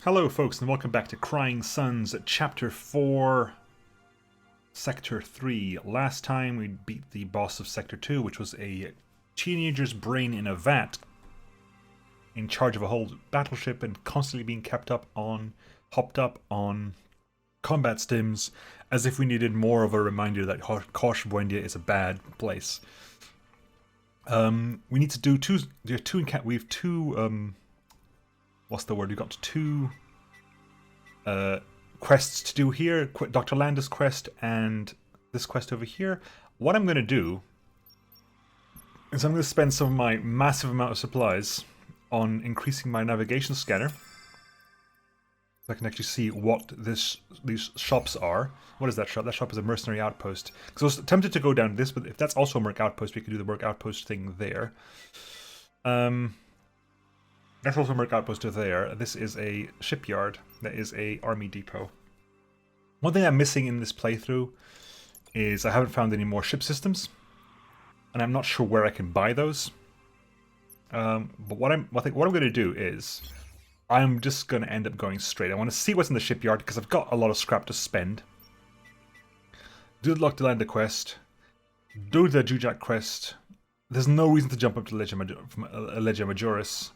Hello folks and welcome back to Crying Suns Chapter 4, Sector 3. Last time we beat the boss of Sector 2, which was a teenager's brain in a vat, in charge of a whole battleship and constantly being hopped up on combat stims, as if we needed more of a reminder that Kosh Buendia is a bad place. We need to do we have two what's the word? We've got two quests to do here. Dr. Landis' quest and this quest over here. What I'm going to do is I'm going to spend some of my massive amount of supplies on increasing my navigation scanner. So I can actually see what these shops are. What is that shop? That shop is a mercenary outpost. Because I was tempted to go down this, but if that's also a merc outpost, we could do the merc outpost thing there. That's also a merc outpost there. This is a shipyard. That is a army depot. One thing I'm missing in this playthrough is I haven't found any more ship systems, and I'm not sure where I can buy those. But what I'm going to do is I'm just going to end up going straight. I want to see what's in the shipyard because I've got a lot of scrap to spend. Do the Dr. Landis quest. Do the Jujak quest. There's no reason to jump up to Legio Majoris.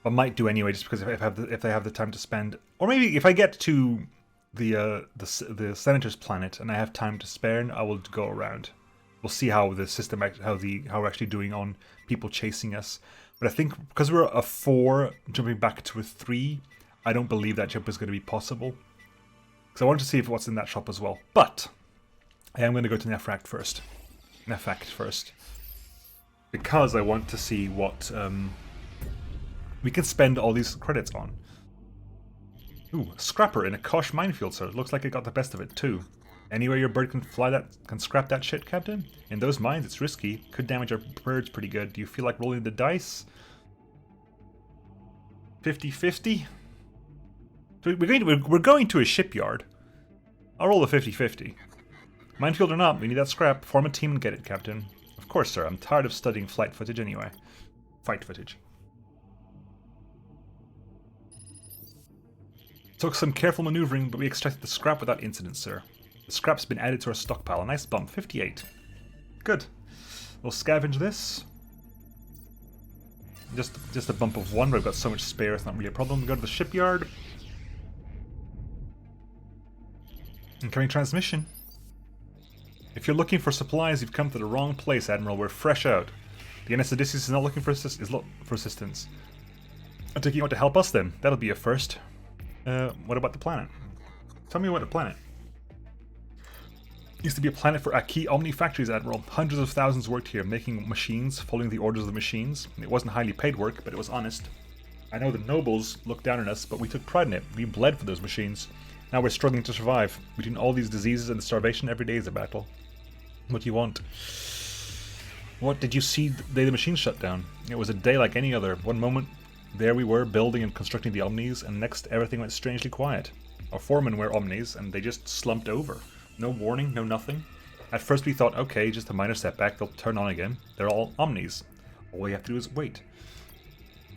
I might do anyway, just because if they have the time to spend, or maybe if I get to the Senator's planet and I have time to spare, I will go around. We'll see how the system, how we're actually doing on people chasing us. But I think because we're a 4 jumping back to a 3, I don't believe that jump is going to be possible. Because I want to see what's in that shop as well. But I am going to go to Nefakt first, because I want to see what we can spend all these credits on. Ooh, scrapper in a Kosh minefield, sir. It looks like it got the best of it, too. Anywhere your bird can scrap that shit, Captain? In those mines, it's risky. Could damage our birds pretty good. Do you feel like rolling the dice? 50-50? So we're going to a shipyard. I'll roll a 50-50. Minefield or not, we need that scrap. Form a team and get it, Captain. Of course, sir. I'm tired of studying flight footage anyway. Fight footage. Took some careful maneuvering, but we extracted the scrap without incident, sir. The scrap's been added to our stockpile. A nice bump. 58. Good. We'll scavenge this. Just a bump of 1, but I've got so much spare, it's not really a problem. Go to the shipyard. Incoming transmission. If you're looking for supplies, you've come to the wrong place, Admiral. We're fresh out. The NS Odysseus is not looking for assistance. I think you want to help us then. That'll be a first. What about the planet? Tell me about the planet. Used to be a planet for key OMNI factories, Admiral. Hundreds of thousands worked here, making machines, following the orders of the machines. It wasn't highly paid work, but it was honest. I know the nobles looked down on us, but we took pride in it. We bled for those machines. Now we're struggling to survive. Between all these diseases and the starvation, every day is a battle. What do you want? What did you see the day the machines shut down? It was a day like any other. One moment, there we were, building and constructing the OMNIs, and next everything went strangely quiet. Our foremen were OMNIs, and they just slumped over. No warning, no nothing. At first we thought, okay, just a minor setback, they'll turn on again. They're all OMNIs. All we have to do is wait.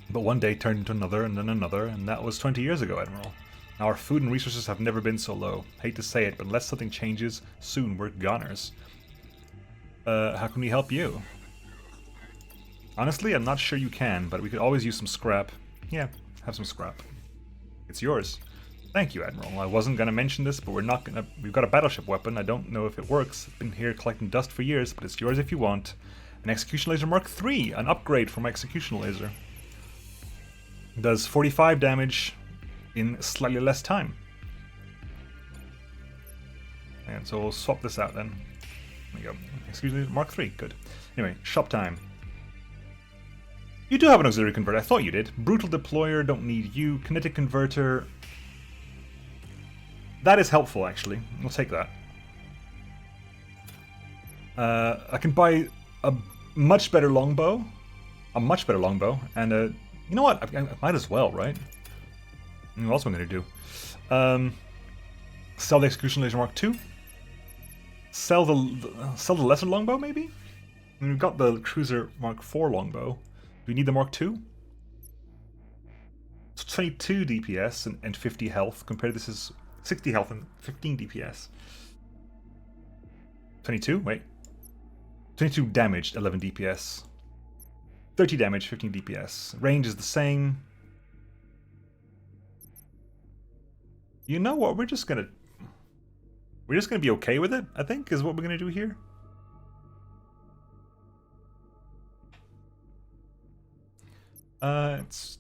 But one day turned into another, and then another, and that was 20 years ago, Admiral. Now our food and resources have never been so low. Hate to say it, but unless something changes, soon we're goners. How can we help you? Honestly, I'm not sure you can, but we could always use some scrap. Yeah, have some scrap. It's yours. Thank you, Admiral. I wasn't gonna mention this, but we've got a battleship weapon. I don't know if it works. I've been here collecting dust for years, but it's yours if you want. An execution laser Mark III, an upgrade from my execution laser. Does 45 damage in slightly less time. And so we'll swap this out then. There we go. Execution laser Mark III, good. Anyway, shop time. You do have an auxiliary converter, I thought you did. Brutal deployer, don't need you. Kinetic converter. That is helpful, actually. We'll take that. I can buy a much better longbow. And you know what? I might as well, right? What else am I going to do? Sell the execution laser Mark II. Sell the lesser longbow, maybe? I mean, we've got the cruiser Mark IV longbow. Do we need the Mark II? 22 DPS and 50 health. Compared to this is 60 health and 15 DPS. 22? Wait. 22 damage, 11 DPS. 30 damage, 15 DPS. Range is the same. You know what? We're just gonna be okay with it, I think, is what we're gonna do here.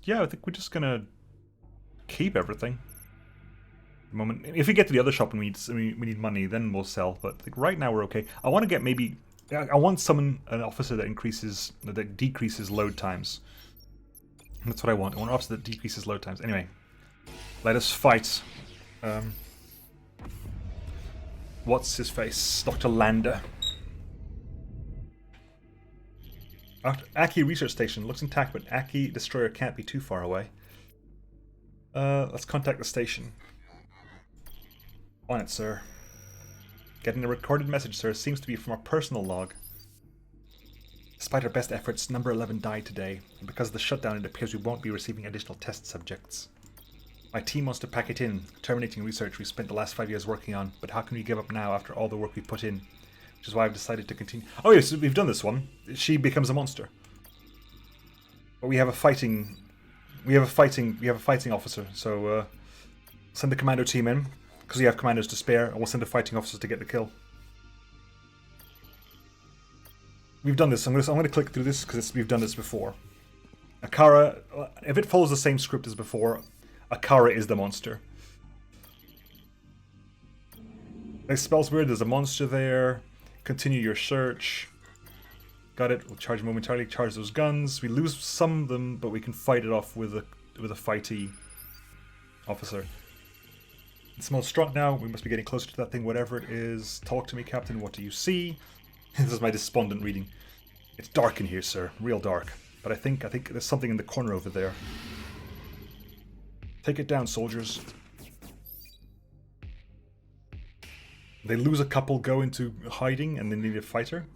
Yeah, I think we're just gonna keep everything. The moment, if we get to the other shop and we need money, then we'll sell. But like, right now we're okay. I want to get maybe. I want an officer that decreases load times. That's what I want. I want an officer that decreases load times. Anyway, let us fight. What's his face? Dr. Lander. Aki Research Station looks intact, but Aki Destroyer can't be too far away. Let's contact the station. On it, sir. Getting a recorded message, sir. Seems to be from our personal log. Despite our best efforts, number 11 died today, and because of the shutdown, it appears we won't be receiving additional test subjects. My team wants to pack it in, terminating research we spent the last 5 years working on, but how can we give up now after all the work we put in? Which is why I've decided to continue. Oh yes, we've done this one. She becomes a monster. But we have a fighting officer, so send the commando team in, because we have commandos to spare, and we'll send the fighting officers to get the kill. We've done this. I'm going to click through this because we've done this before. Akara, if it follows the same script as before, Akara is the monster. It spells weird. There's a monster there. Continue your search. Got it. We'll charge momentarily. Charge those guns. We lose some of them, but we can fight it off with a fighty officer. It smells strong now. We must be getting closer to that thing, whatever it is. Talk to me, Captain. What do you see? This is my despondent reading. It's dark in here, sir. Real dark. But I think there's something in the corner over there. Take it down, soldiers. They lose a couple, go into hiding, and they need a fighter.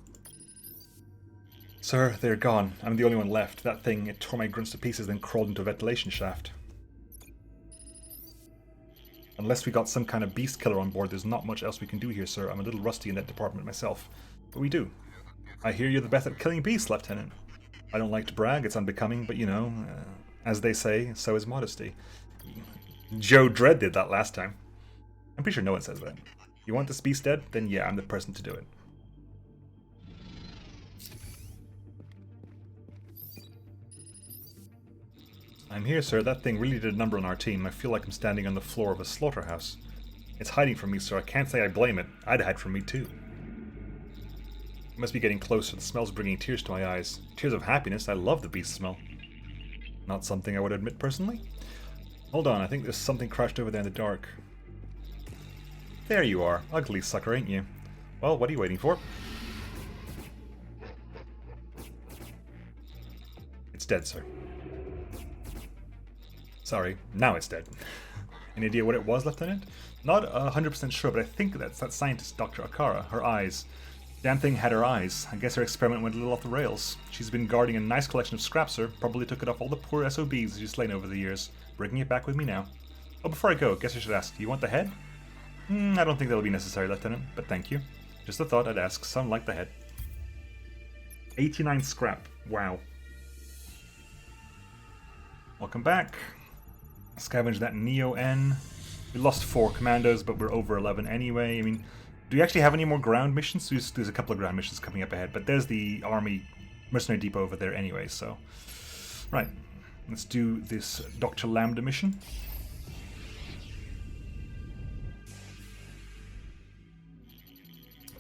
Sir, they're gone. I'm the only one left. That thing, it tore my grunts to pieces, then crawled into a ventilation shaft. Unless we got some kind of beast killer on board, there's not much else we can do here, sir. I'm a little rusty in that department myself. But we do. I hear you're the best at killing beasts, Lieutenant. I don't like to brag, it's unbecoming, but you know, as they say, so is modesty. Joe Dredd did that last time. I'm pretty sure no one says that. You want this beast dead? Then yeah, I'm the person to do it. I'm here, sir. That thing really did a number on our team. I feel like I'm standing on the floor of a slaughterhouse. It's hiding from me, sir. I can't say I blame it. I'd hide from me, too. It must be getting closer. The smell's bringing tears to my eyes. Tears of happiness. I love the beast smell. Not something I would admit personally. Hold on, I think there's something crouched over there in the dark. There you are. Ugly sucker, ain't you? Well, what are you waiting for? It's dead, sir. Sorry, now it's dead. Any idea what it was, Lieutenant? Not 100% sure, but I think that's that scientist, Dr. Akara. Her eyes. Damn thing had her eyes. I guess her experiment went a little off the rails. She's been guarding a nice collection of scrap, sir. Probably took it off all the poor SOBs she's slain over the years. Bringing it back with me now. Oh, before I go, guess I should ask, do you want the head? I don't think that'll be necessary, Lieutenant, but thank you. Just a thought I'd ask. Some like the head. 89 scrap. Wow. Welcome back. Scavenge that Neo-N. We lost 4 commandos, but we're over 11 anyway. I mean, do we actually have any more ground missions? There's a couple of ground missions coming up ahead, but there's the army mercenary depot over there anyway, so... Right. Let's do this Dr. Lambda mission.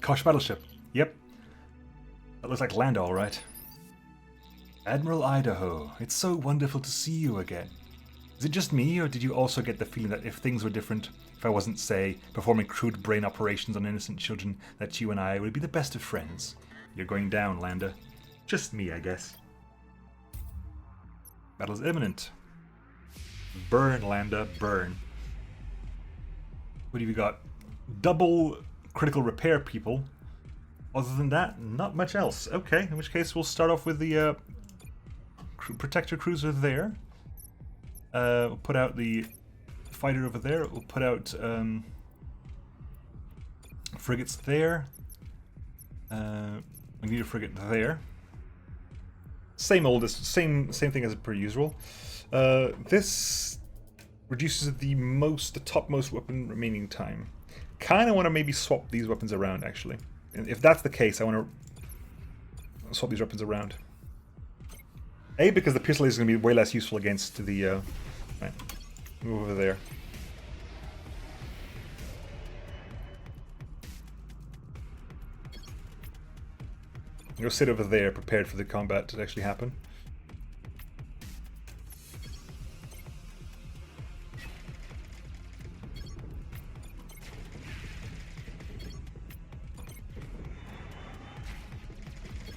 Kosh battleship. Yep. That looks like land, all right. Admiral Idaho, it's so wonderful to see you again. Is it just me, or did you also get the feeling that if things were different, if I wasn't, say, performing crude brain operations on innocent children, that you and I would be the best of friends? You're going down, Lambda. Just me, I guess. Battle's imminent. Burn, Lambda, burn. What have you got? Double critical repair people. Other than that, not much else. Okay, in which case we'll start off with the protector cruiser there. We'll put out the fighter over there. We'll put out frigates there. We need a frigate there. Same thing as per usual. This reduces the topmost weapon remaining time. Kind of want to maybe swap these weapons around, actually. If that's the case, I want to swap these weapons around. A, because the pistol is going to be way less useful against the... right, move over there. Go sit over there, prepared for the combat to actually happen.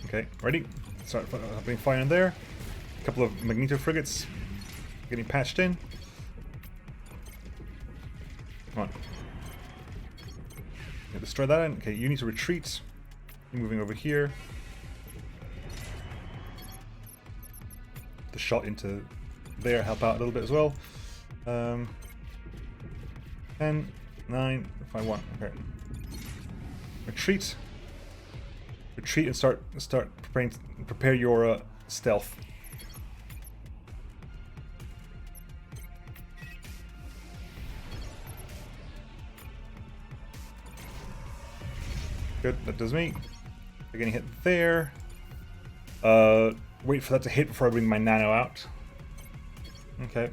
Okay, ready? Start putting fire in there. A couple of magneto frigates getting patched in. Come on. Yeah, destroy that in. Okay, you need to retreat. You're moving over here. The shot into there help out a little bit as well. 10, 9, if I want. Okay. Retreat. Retreat and start prepare your stealth. Good, that does me. They're getting hit there. Wait for that to hit before I bring my nano out. Okay.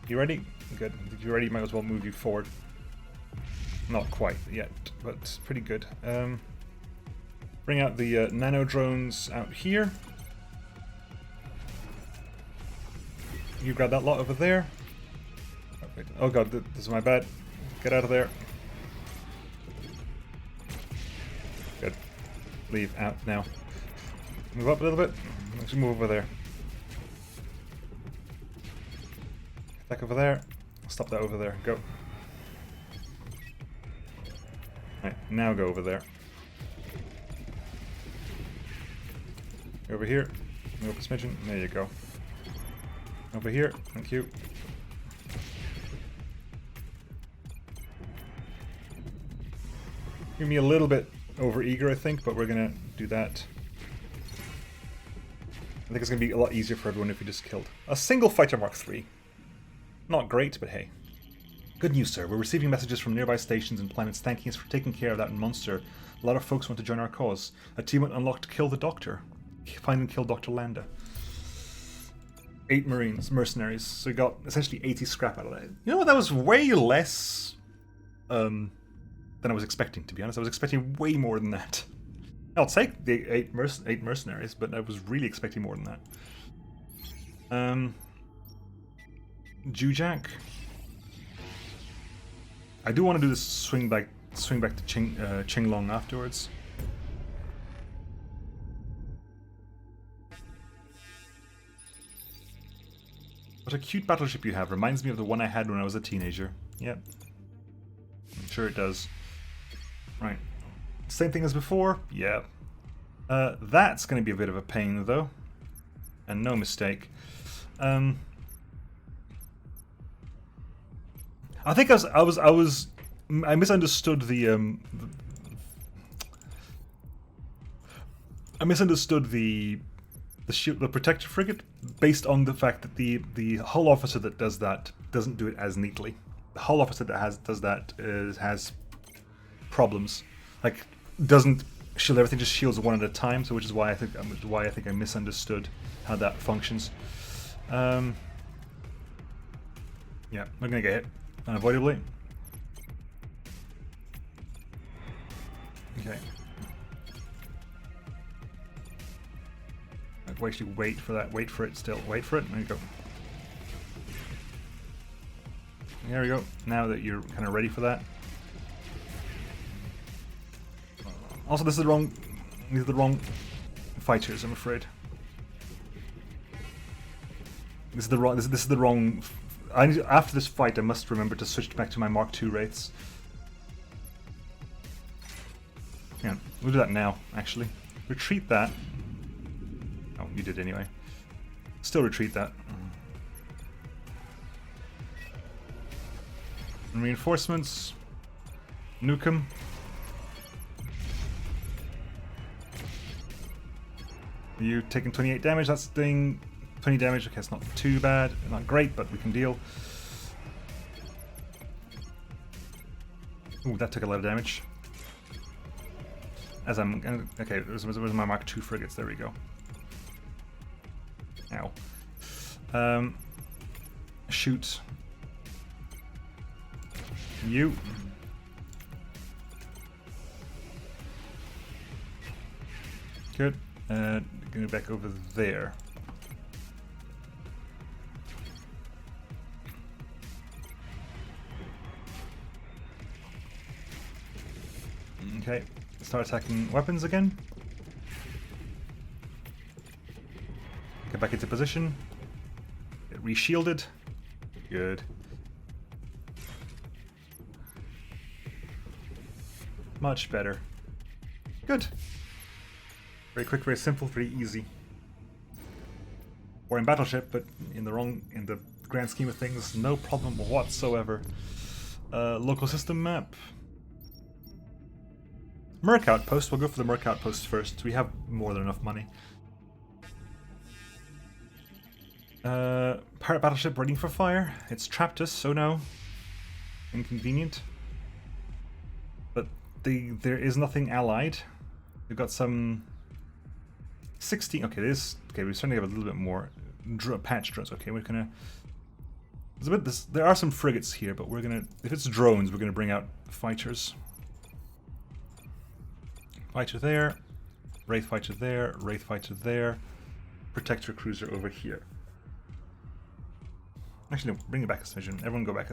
You ready? Good. If you're ready, might as well move you forward. Not quite yet, but pretty good. Bring out the nano drones out here. You grab that lot over there. Oh god, this is my bad. Get out of there. Good. Leave out now. Move up a little bit. Let's move over there. Back over there. Stop that over there. Go. Right, now go over there. Go over here. Move up a smidgen. There you go. Over here. Thank you. Give me a little bit over eager, I think, but we're gonna do that. I think it's going to be a lot easier for everyone if we just killed a single fighter Mark III. Not great, but hey. Good news, sir. We're receiving messages from nearby stations and planets thanking us for taking care of that monster. A lot of folks want to join our cause. A team went unlocked to kill the Doctor. Find and kill Dr. Landa. 8 Marines, mercenaries. So we got essentially 80 scrap out of that. You know what? That was way less than I was expecting, to be honest. I was expecting way more than that. I'll take the 8 mercenaries, but I was really expecting more than that. Jujak. I do want to do this swing back to Qinglong afterwards. What a cute battleship you have. Reminds me of the one I had when I was a teenager. Yep. I'm sure it does. Right. Same thing as before? Yeah. That's going to be a bit of a pain, though. And no mistake. I think I misunderstood the I misunderstood the protector frigate based on the fact that the hull officer that does that doesn't do it as neatly. The hull officer that does that has problems. Like, doesn't shield everything, just shields one at a time. So which is why I think I misunderstood how that functions. Yeah, I'm gonna get hit unavoidably. Okay. Actually wait for that. Wait for it still. Wait for it. There you go. There we go. Now that you're kind of ready for that. Also, these are the wrong fighters, I'm afraid. This is the wrong. After this fight, I must remember to switch back to my Mark II wraiths. Yeah, we'll do that now. Actually, retreat that. Oh, you did anyway. Still retreat that. And reinforcements. Nuke 'em. You taking 28 damage, that's doing 20 damage. Okay, it's not too bad, not great, but we can deal. Ooh, that took a lot of damage. As I'm gonna, okay, where's my Mark II frigates? There we go. Ow. Shoot. You. Good. Go back over there. Okay, start attacking weapons again. Get back into position. Get re-shielded. Good. Much better. Good. Very quick, very simple, very easy. Or in battleship, but in the grand scheme of things, no problem whatsoever. Local system map. Merc outpost. We'll go for the Merc outpost first. We have more than enough money. Pirate battleship waiting for fire. It's trapped us, so no. Inconvenient. But there is nothing allied. We've got some 16. Okay, we're starting to have a little bit more patch drones. Okay, we're gonna. There are some frigates here, but we're gonna. If it's drones, we're gonna bring out fighters. Fighter there, Wraith fighter there, Wraith fighter there, Protector cruiser over here. Actually, no, bring it back a smidgen. Everyone go back.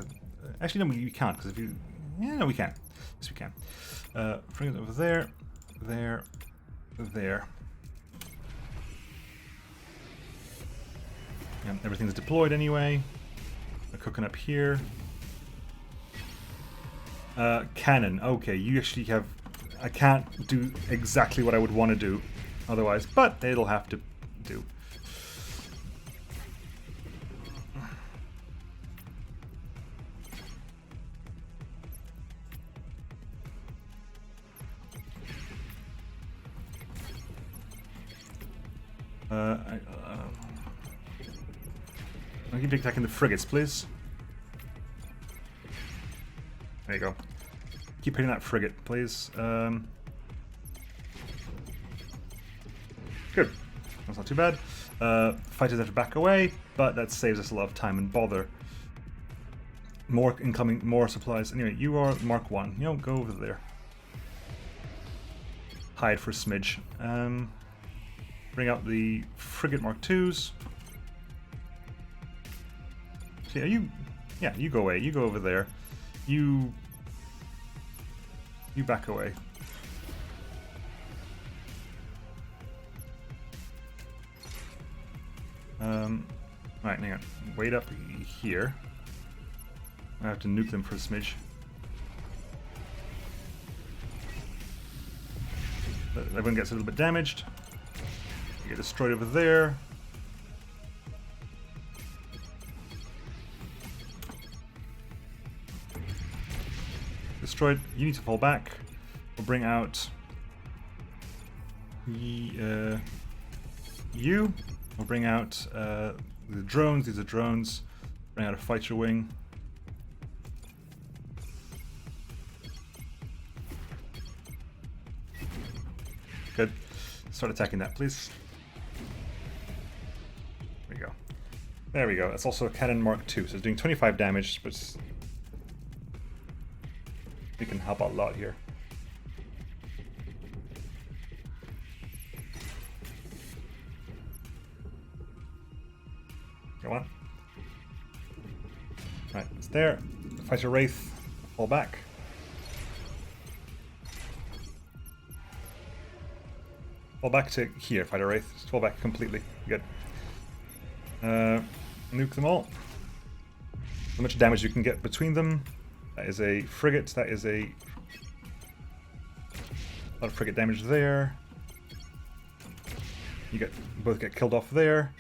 Actually, no, you can't, because if you. Yeah, no, we can. Yes, we can. Bring it over there, there, there. Yeah, everything's deployed anyway. We're cooking up here. Cannon. Okay, you actually have. I can't do exactly what I would want to do otherwise, but it'll have to do. I'll keep attacking the frigates, please. There you go. Keep hitting that frigate, please. Good. That's not too bad. Fighters have to back away, but that saves us a lot of time and bother. More incoming, more supplies. Anyway, you are Mark 1. You know, go over there. Hide for a smidge. Bring out the frigate Mark 2s. So yeah, you go away. You go over there. You back away. Right, hang on. Wait up here. I have to nuke them for a smidge. Everyone gets a little bit damaged. You get destroyed over there. Destroyed. You need to fall back. We'll bring out you. We'll bring out the drones. These are drones. Bring out a fighter wing. Good. Start attacking that, please. There we go. There we go. That's also a cannon Mark II, so it's doing 25 damage, but we can help out a lot here. Come on. Right, it's there. Fighter Wraith, fall back. Fall back to here, Fighter Wraith. Just fall back completely. Good. Nuke them all. How much damage you can get between them. That is a frigate. That is a lot of frigate damage there. You both get killed off there.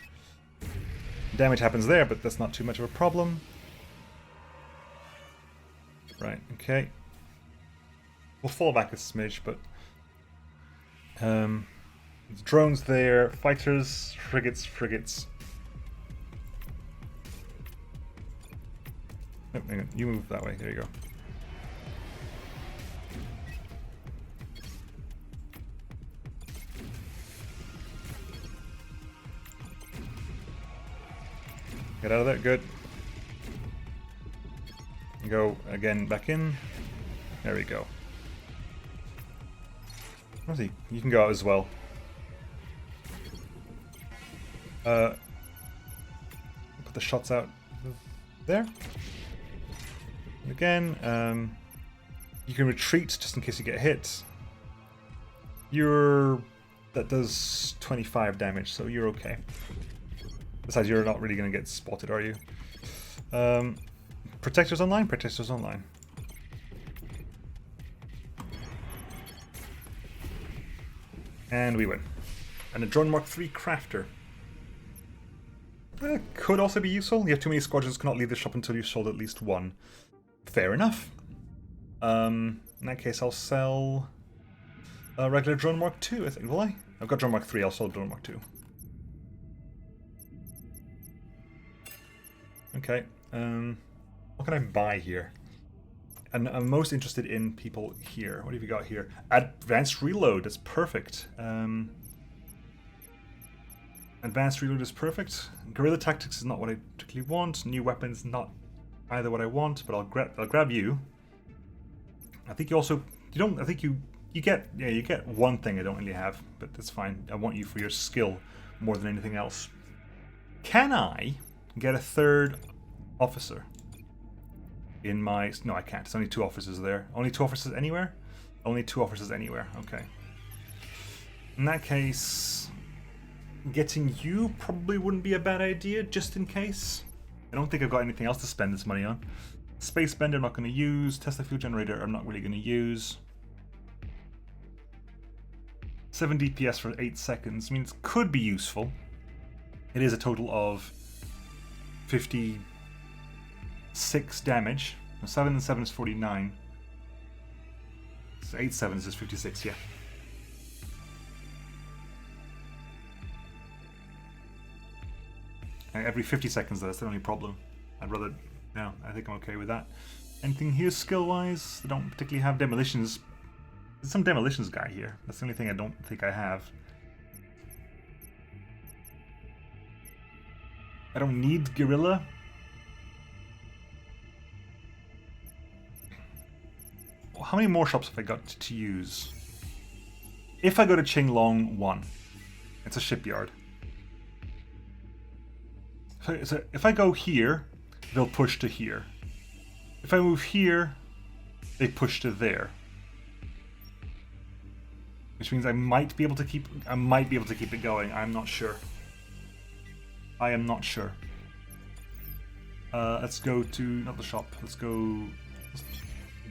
Damage happens there, but that's not too much of a problem. Right, okay. We'll fall back a smidge, but... drones there, fighters, frigates. Oh, hang on. You move that way, there you go. Get out of there, good. Go again back in. There we go. Where's he? You can go out as well. Put the shots out there. Again, you can retreat just in case you get hit. That does 25 damage, so you're okay. Besides, you're not really going to get spotted, are you? Protectors online? Protectors online. And we win. And a Drone Mark III crafter. Could also be useful. You have too many squadrons, cannot leave the shop until you've sold at least one. Fair enough. In that case, I'll sell a regular Drone Mark II, I think. Will I? I've got Drone Mark III, I'll sell Drone Mark II. Okay. What can I buy here? And I'm most interested in people here. What have you got here? Advanced reload, that's perfect. Advanced reload is perfect. Guerrilla tactics is not what I particularly want. New weapons, not either what I want, but I'll grab you. I think you also I think you get one thing I don't really have, but that's fine. I want you for your skill more than anything else. Can I get a third officer? No, I can't. It's only 2 officers there. Only 2 officers anywhere? Only 2 officers anywhere. Okay. In that case, getting you probably wouldn't be a bad idea, just in case. I don't think I've got anything else to spend this money on. Space Bender I'm not going to use. Tesla Fuel Generator I'm not really going to use. 7 DPS for 8 seconds means it could be useful. It is a total of 56 damage. 7 and 7 is 49. So 8 7s is 56, yeah. Every 50 seconds, that's the only problem. I'd rather... No, I think I'm okay with that. Anything here skill-wise? I don't particularly have demolitions. There's some demolitions guy here. That's the only thing I don't think I have. I don't need guerrilla. How many more shops have I got to use? If I go to Qinglong 1, it's a shipyard. So if I go here, they'll push to here. If I move here, they push to there. Which means I might be able to keep it going. I'm not sure. I am not sure. Let's go to not the shop. Let's do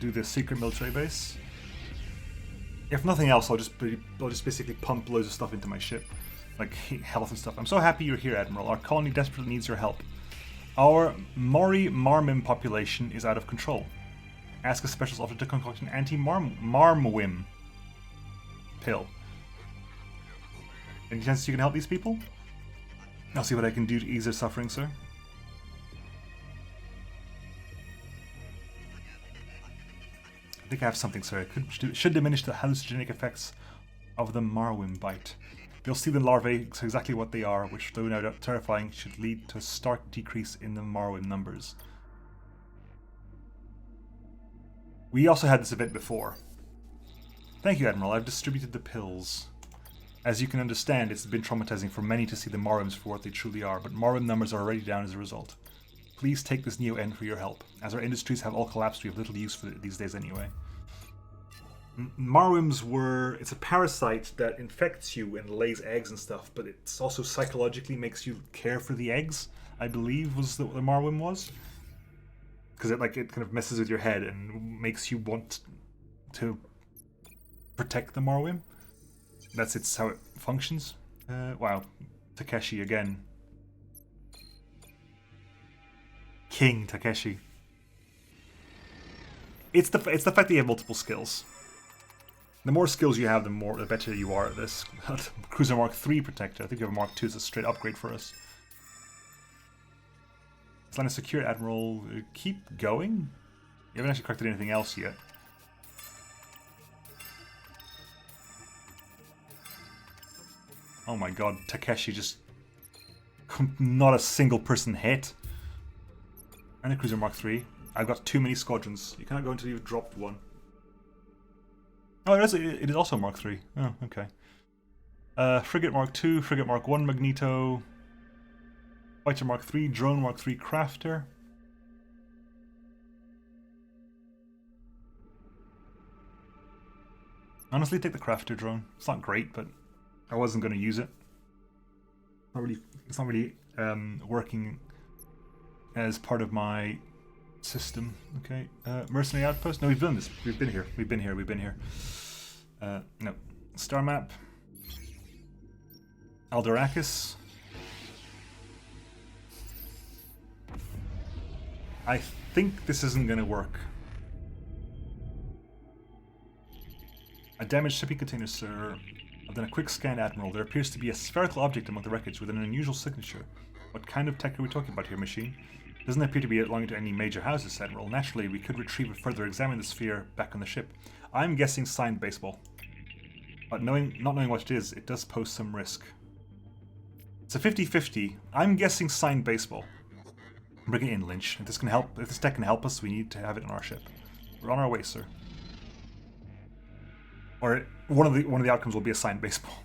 the secret military base. If nothing else, I'll just basically pump loads of stuff into my ship, like health and stuff. I'm so happy you're here, Admiral. Our colony desperately needs your help. Our Mori Marmim population is out of control. Ask a specialist officer to concoct an anti-Marmwim pill. Any chances you can help these people? I'll see what I can do to ease their suffering, sir. I think I have something, sir. It should diminish the hallucinogenic effects of the Marwim bite. You'll see the larvae, so exactly what they are, which, though no doubt terrifying, should lead to a stark decrease in the Marwim numbers. We also had this event before. Thank you, Admiral. I've distributed the pills. As you can understand, it's been traumatizing for many to see the Marwims for what they truly are, but Marwim numbers are already down as a result. Please take this Neo N for your help. As our industries have all collapsed, we have little use for it these days anyway. Marwims it's a parasite that infects you and lays eggs and stuff, but it's also psychologically makes you care for the eggs, I believe was what the Marwim was. Because it kind of messes with your head and makes you want to protect the Marwim. That's how it functions. Wow. Takeshi again. King Takeshi. It's the fact that you have multiple skills. The more skills you have, the better you are at this. Cruiser Mark III Protector. I think you have a Mark II is a straight upgrade for us. Line of secure, Admiral. Keep going? You haven't actually corrected anything else yet. Oh my god, Takeshi just... not a single person hit. And a Cruiser Mark III. I've got too many squadrons. You cannot go until you've dropped one. Oh, it is also Mark III. Oh, okay. Frigate Mark II, Frigate Mark I Magneto, Fighter Mark III, Drone Mark III Crafter. Honestly, take the Crafter drone. It's not great, but I wasn't going to use it. It's not really working as part of my system. Okay, mercenary outpost. No, we've done this. We've been here. We've been here. No. Star map. Aldorakis. I think this isn't going to work. A damaged shipping container, sir. I've done a quick scan, Admiral. There appears to be a spherical object among the wreckage with an unusual signature. What kind of tech are we talking about here, machine? Doesn't appear to be belonging to any major houses, Admiral. Naturally, we could retrieve and further examine the sphere back on the ship. I'm guessing signed baseball. But not knowing what it is, it does pose some risk. It's a 50-50. I'm guessing signed baseball. Bring it in, Lynch. If this tech can help us, we need to have it on our ship. We're on our way, sir. Or one of the outcomes will be a signed baseball.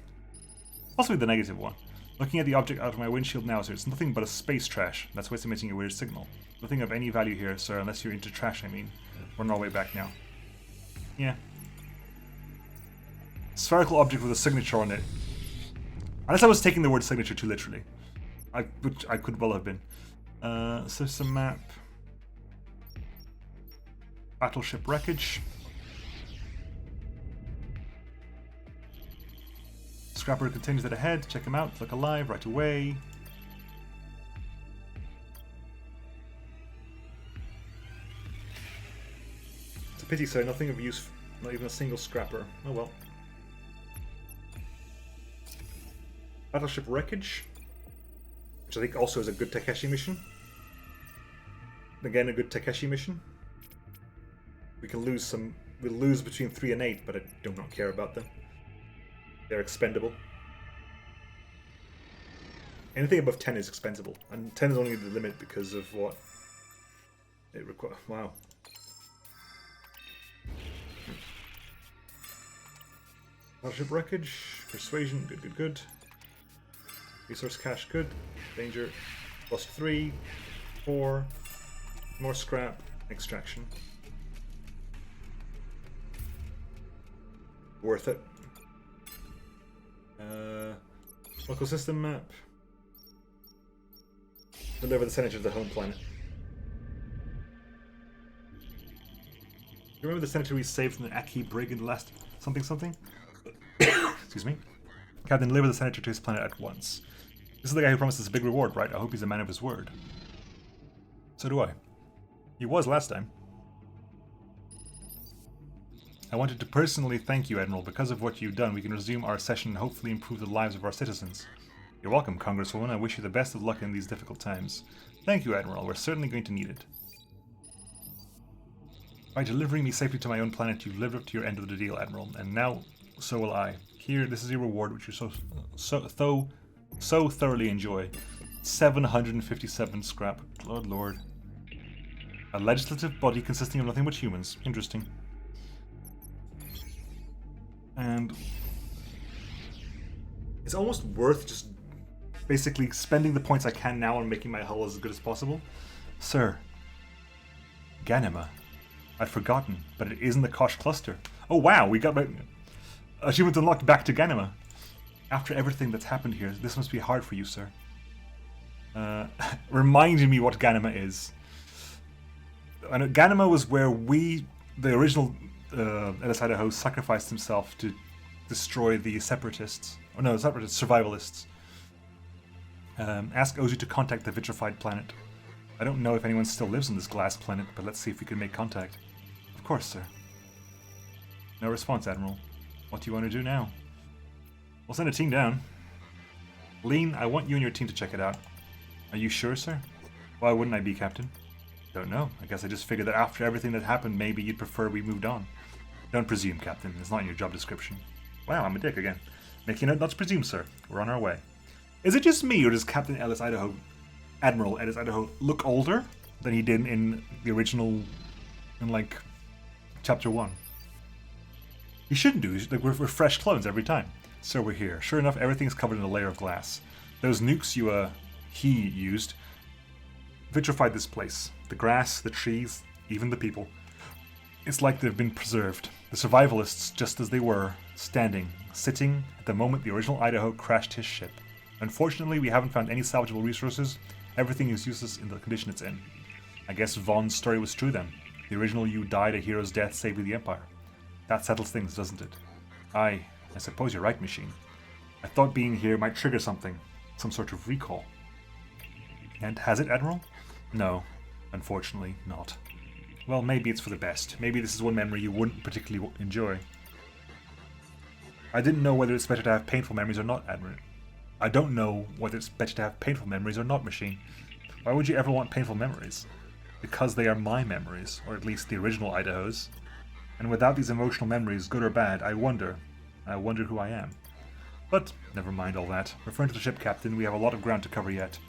Possibly the negative one. Looking at the object out of my windshield now, sir, it's nothing but a space trash. That's why it's emitting a weird signal. Nothing of any value here, sir, unless you're into trash, I mean. We're on our way back now. Yeah. Spherical object with a signature on it. Unless I was taking the word signature too literally. Which I could well have been. System map. Battleship wreckage. Scrapper continues that ahead. Check him out. Look alive right away. It's a pity, sir. Nothing of use. Not even a single scrapper. Oh well. Battleship wreckage, which I think also is a good Takeshi mission. Again, a good Takeshi mission. We can lose some. We'll lose between 3 and 8, but I do not care about them. They're expendable. Anything above 10 is expendable, and 10 is only the limit because of what it requires. Wow. Battleship wreckage, persuasion, good. Resource cache, good. Danger, +3, 4, more scrap, extraction. Worth it. Local system map. Deliver the senator to the home planet. You remember the senator we saved from the Aki brig in the last something? Excuse me. Captain, deliver the senator to his planet at once. This is the guy who promised us a big reward, right? I hope he's a man of his word. So do I. He was last time. I wanted to personally thank you, Admiral. Because of what you've done, we can resume our session and hopefully improve the lives of our citizens. You're welcome, Congresswoman. I wish you the best of luck in these difficult times. Thank you, Admiral. We're certainly going to need it. By delivering me safely to my own planet, you've lived up to your end of the deal, Admiral. And now, so will I. Here, this is your reward, which you so thoroughly enjoy. 757 scrap. Good lord. A legislative body consisting of nothing but humans. Interesting. And it's almost worth just basically spending the points I can now on making my hull as good as possible. Sir. Gehenna. I'd forgotten, but it is in the Kosh cluster. Oh wow, we got my achievement unlocked back to Gehenna. After everything that's happened here, this must be hard for you, sir. Reminding me what Gehenna is. And Gehenna was where the original Ellys Idaho sacrificed himself to destroy the separatists. Oh no, survivalists. Ask Ozu to contact the vitrified planet. I don't know if anyone still lives on this glass planet, but let's see if we can make contact. Of course, sir. No response, Admiral. What do you want to do now? We'll send a team down. Lean, I want you and your team to check it out. Are you sure, sir? Why wouldn't I be, Captain? Don't know. I guess I just figured that after everything that happened, maybe you'd prefer we moved on. Don't presume, Captain. It's not in your job description. Wow, I'm a dick again. Making it not to presume, sir. We're on our way. Is it just me, or does Captain Ellys Idaho, Admiral Ellys Idaho, look older than he did in the original, in like, Chapter 1? He shouldn't do. Like, we're fresh clones every time. So we're here. Sure enough, everything's covered in a layer of glass. Those nukes he used vitrified this place. The grass, the trees, even the people. It's like they've been preserved. The survivalists, just as they were, standing, sitting at the moment the original Idaho crashed his ship. Unfortunately, we haven't found any salvageable resources. Everything is useless in the condition it's in. I guess Vaughn's story was true then. The original you died a hero's death saving the Empire. That settles things, doesn't it? I suppose you're right, Machine. I thought being here might trigger something. Some sort of recall. And has it, Admiral? No, unfortunately not. Well, maybe it's for the best. Maybe this is one memory you wouldn't particularly enjoy. I didn't know whether it's better to have painful memories or not, Admiral. I don't know whether it's better to have painful memories or not, Machine. Why would you ever want painful memories? Because they are my memories, or at least the original Idaho's. And without these emotional memories, good or bad, I wonder who I am. But never mind all that. Referring to the ship, Captain, we have a lot of ground to cover yet.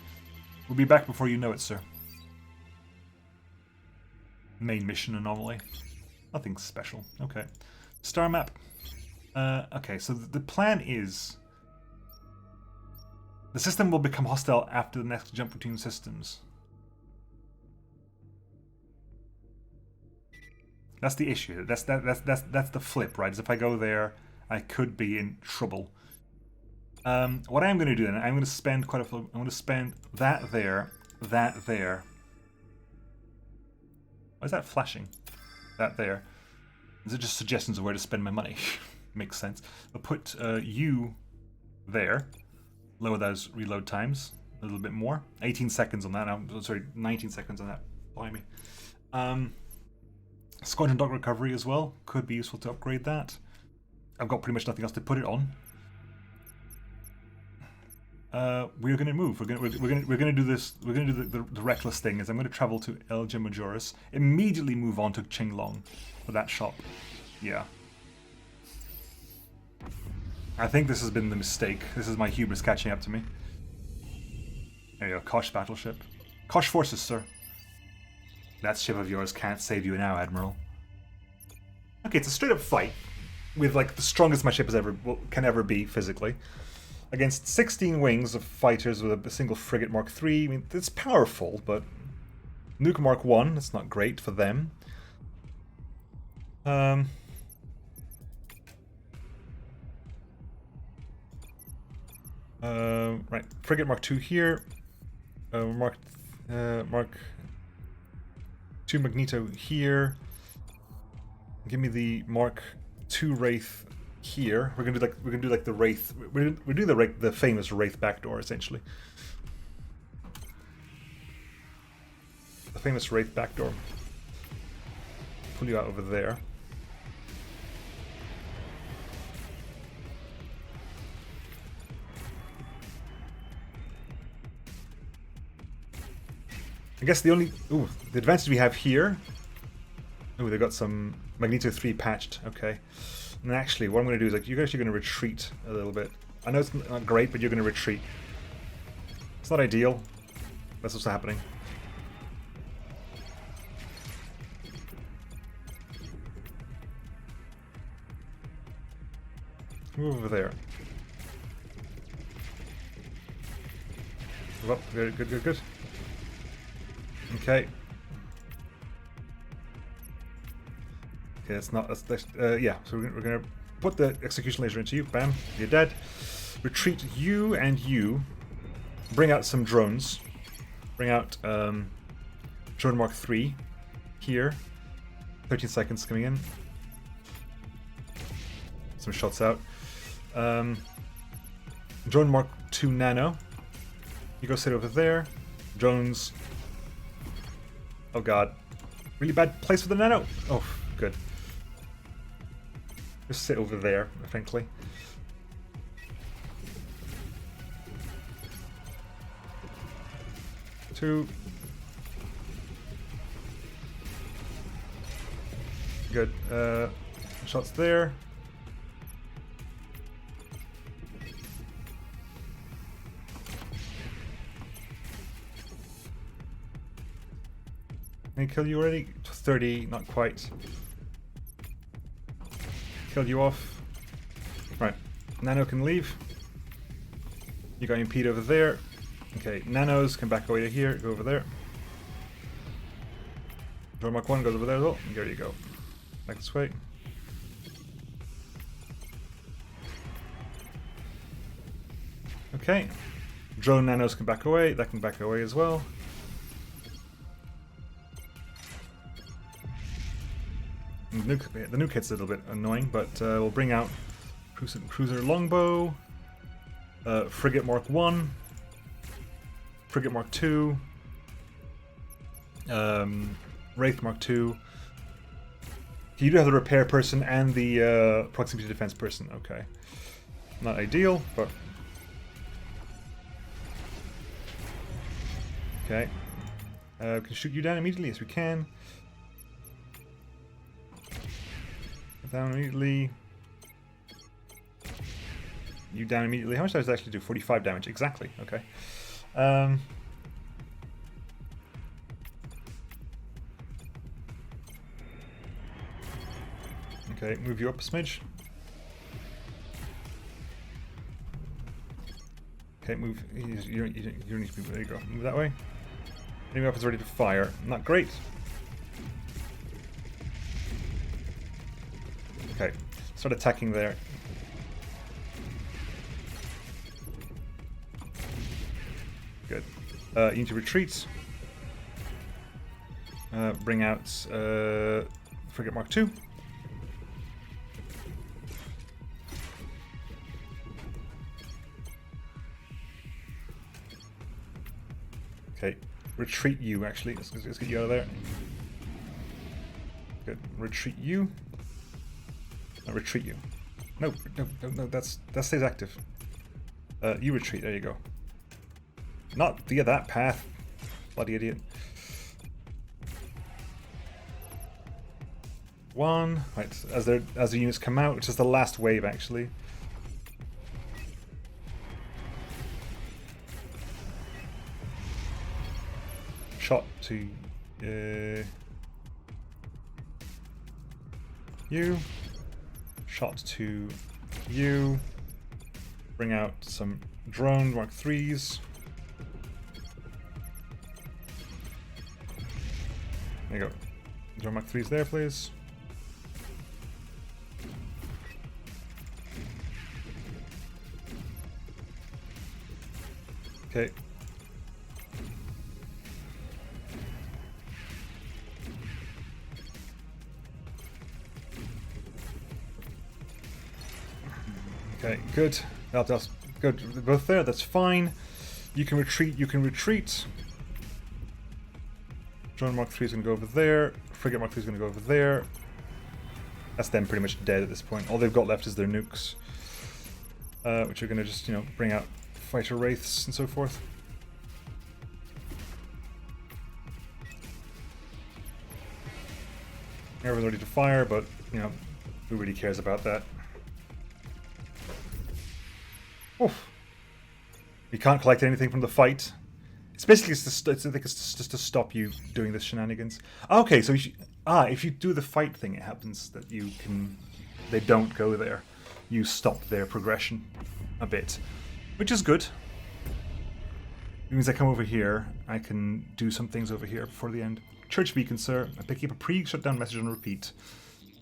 We'll be back before you know it, sir. Main mission anomaly. Nothing special. Okay. Star map. Okay, so the plan is the system will become hostile after the next jump between systems. That's the issue. That's the flip, right? Is if I go there, I could be in trouble. What I'm going to do then, I'm going to spend quite a few. I'm going to spend that there, that there. Why is that flashing? That there. Is it just suggestions of where to spend my money? Makes sense. I'll put you there. Lower those reload times a little bit more. 18 seconds on that. Sorry, 19 seconds on that. Blimey. Squadron dock recovery as well. Could be useful to upgrade that. I've got pretty much nothing else to put it on. We're going to move. We're going to do this. We're going to do the reckless thing. Is I'm going to travel to Elja Majoris. Immediately move on to Qinglong for that shop. Yeah. I think this has been the mistake. This is my hubris catching up to me. There you go. Kosh battleship. Kosh forces, sir. That ship of yours can't save you now, Admiral. Okay, it's a straight up fight with like the strongest my ship has can ever be physically. Against 16 wings of fighters with a single frigate Mark III. I mean, it's powerful, but Nuke Mark I, that's not great for them. Right, frigate Mark II here. Mark II Magneto here. Give me the Mark II Wraith here. We're gonna do like the Wraith. We do the famous Wraith backdoor essentially. The famous Wraith backdoor. Pull you out over there. I guess the advantage we have here. Oh, they got some Magneto 3 patched. Okay. And actually, what I'm going to do is, like, you're actually going to retreat a little bit. I know it's not great, but you're going to retreat. It's not ideal. That's what's happening. Move over there. Move up. Good, good, good, good. Okay. Okay, that's not. Yeah. So we're gonna put the execution laser into you. Bam. You're dead. Retreat you and you. Bring out some drones. Bring out drone Mark III here. 13 seconds coming in. Some shots out. Drone Mark II Nano. You go sit over there. Drones. Oh god. Really bad place for the Nano. Oh good. Just sit over there, frankly. Two. Good. Shots there. Can I kill you already? 30, not quite. Killed you off. Right. Nano can leave. You got Impede over there. Okay, Nanos can back away to here, go over there. Drone Mark 1 goes over there as well. There you go. Back this way. Okay. Drone Nanos can back away. That can back away as well. The nuke hit's a little bit annoying, but we'll bring out Cruiser Longbow, Frigate Mark 1, Frigate Mark 2, Wraith Mark 2. You do have the repair person and the proximity defense person. Okay. Not ideal, but... Okay. We can shoot you down immediately. Yes, we can. Down immediately. You down immediately. How much does that actually do? 45 damage. Exactly. Okay. Okay, move you up a smidge. Okay, move. You don't need to move. There you go. Move that way. Enemy weapon's ready to fire. Not great. Okay, start attacking there. Good. You need to retreat. Bring out Frigate Mark 2. Okay, retreat you actually. Let's get you out of there. Good. Retreat you. Retreat you. No, that stays active. You retreat, there you go. Not via that path. Bloody idiot. One. Right, as the units come out, which is the last wave actually. Shot to you. Shot to you. Bring out some drone Mark 3s. There you go. Drone Mark 3s there, please. Okay. Okay, good. That's good. Both there, that's fine. You can retreat, you can retreat. Drone Mark 3 is going to go over there. Frigate Mark 3 is going to go over there. That's them pretty much dead at this point. All they've got left is their nukes. Which are going to just, you know, bring out fighter wraiths and so forth. Everyone's ready to fire, but, you know, who really cares about that? Oof. You can't collect anything from the fight. It's basically just to stop you doing this shenanigans. Okay, so if you do the fight thing, it happens that they don't go there. You stop their progression a bit, which is good. It means I come over here, I can do some things over here before the end. Church beacon, sir. I pick up a pre-shutdown message on repeat.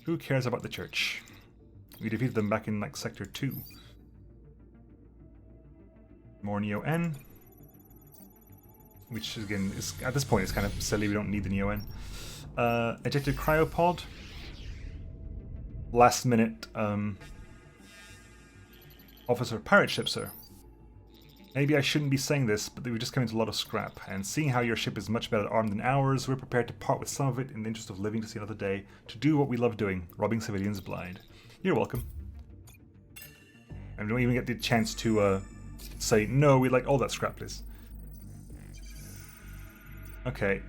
Who cares about the church? We defeated them back in like Sector 2. More Neo-N. Which again is at this point is kind of silly, we don't need the Neo-N. Ejected cryopod. Last minute officer pirate ship, sir. Maybe I shouldn't be saying this, but we've just come into a lot of scrap, and seeing how your ship is much better armed than ours, we're prepared to part with some of it in the interest of living to see another day, to do what we love doing, robbing civilians blind. You're welcome. And we don't even get the chance to say, no, we like all that scrap, please. Okay,